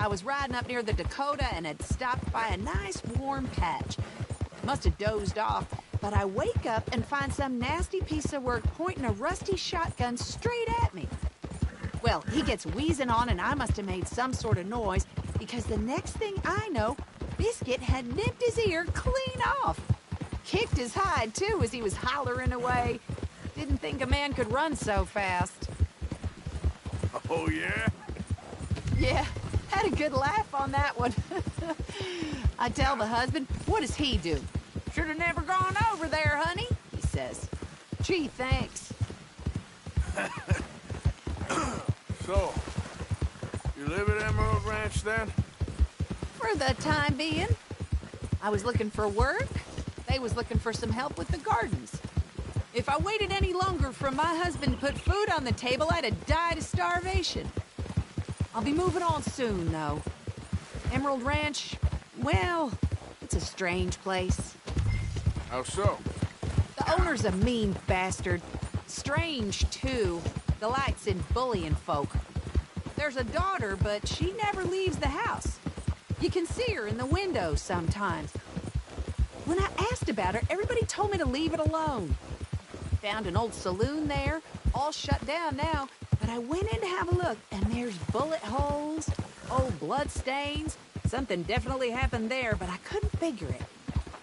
I was riding up near the Dakota and had stopped by a nice warm patch. Must have dozed off, but I wake up and find some nasty piece of work pointing a rusty shotgun straight at me. Well, he gets wheezing on and I must have made some sort of noise because the next thing I know, Biscuit had nipped his ear clean off. Kicked his hide, too, as he was hollering away. Didn't think a man could run so fast. Oh, yeah? Yeah, had a good laugh on that one. I tell the husband, what does he do? Should have never gone over there, honey, he says. Gee, thanks. So, you live at Emerald Ranch then? For the time being. I was looking for work. They was looking for some help with the gardens. If I waited any longer for my husband to put food on the table, I'd have died of starvation. I'll be moving on soon, though. Emerald Ranch, well, it's a strange place. How so? The owner's a mean bastard. Strange, too. Delights in bullying folk. There's a daughter, but she never leaves the house. You can see her in the windows sometimes. When I asked about her, everybody told me to leave it alone. Found an old saloon there, all shut down now, but I went in to have a look, and there's bullet holes, old blood stains. Something definitely happened there, but I couldn't figure it.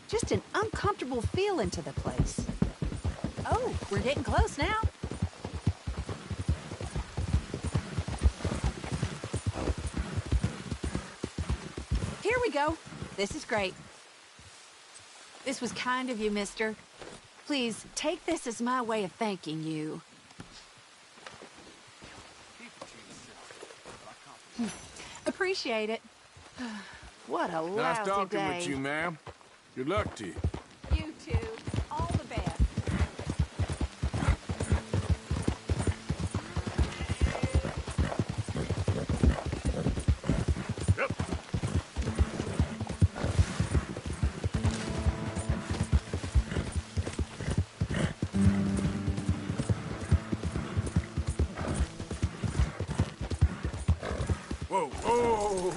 Just an uncomfortable feeling to the place. Oh, we're getting close now. Here we go. This is great. This was kind of you, mister. Please, take this as my way of thanking you. Appreciate it. What a lousy Nice talking day. with you, ma'am. Good luck to you. You too. All the best. Yep. Whoa, whoa!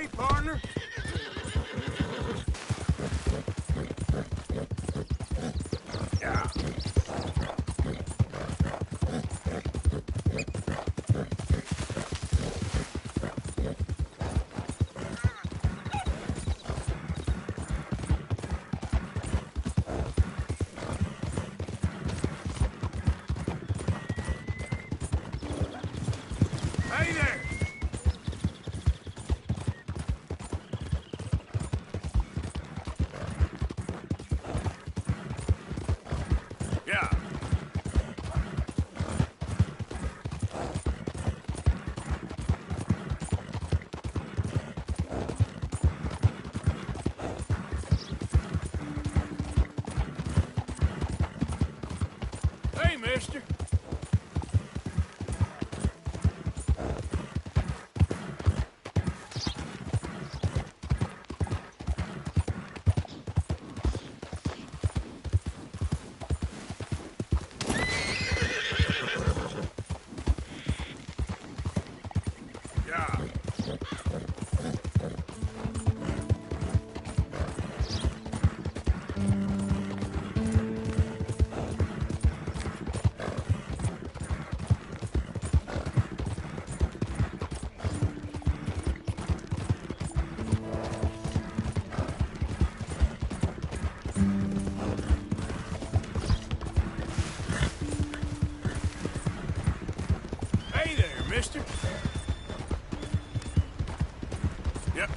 Okay, partner. Yeah. Hey there! Yeah. Hey, mister. Yeah. Hey there, mister. Yep.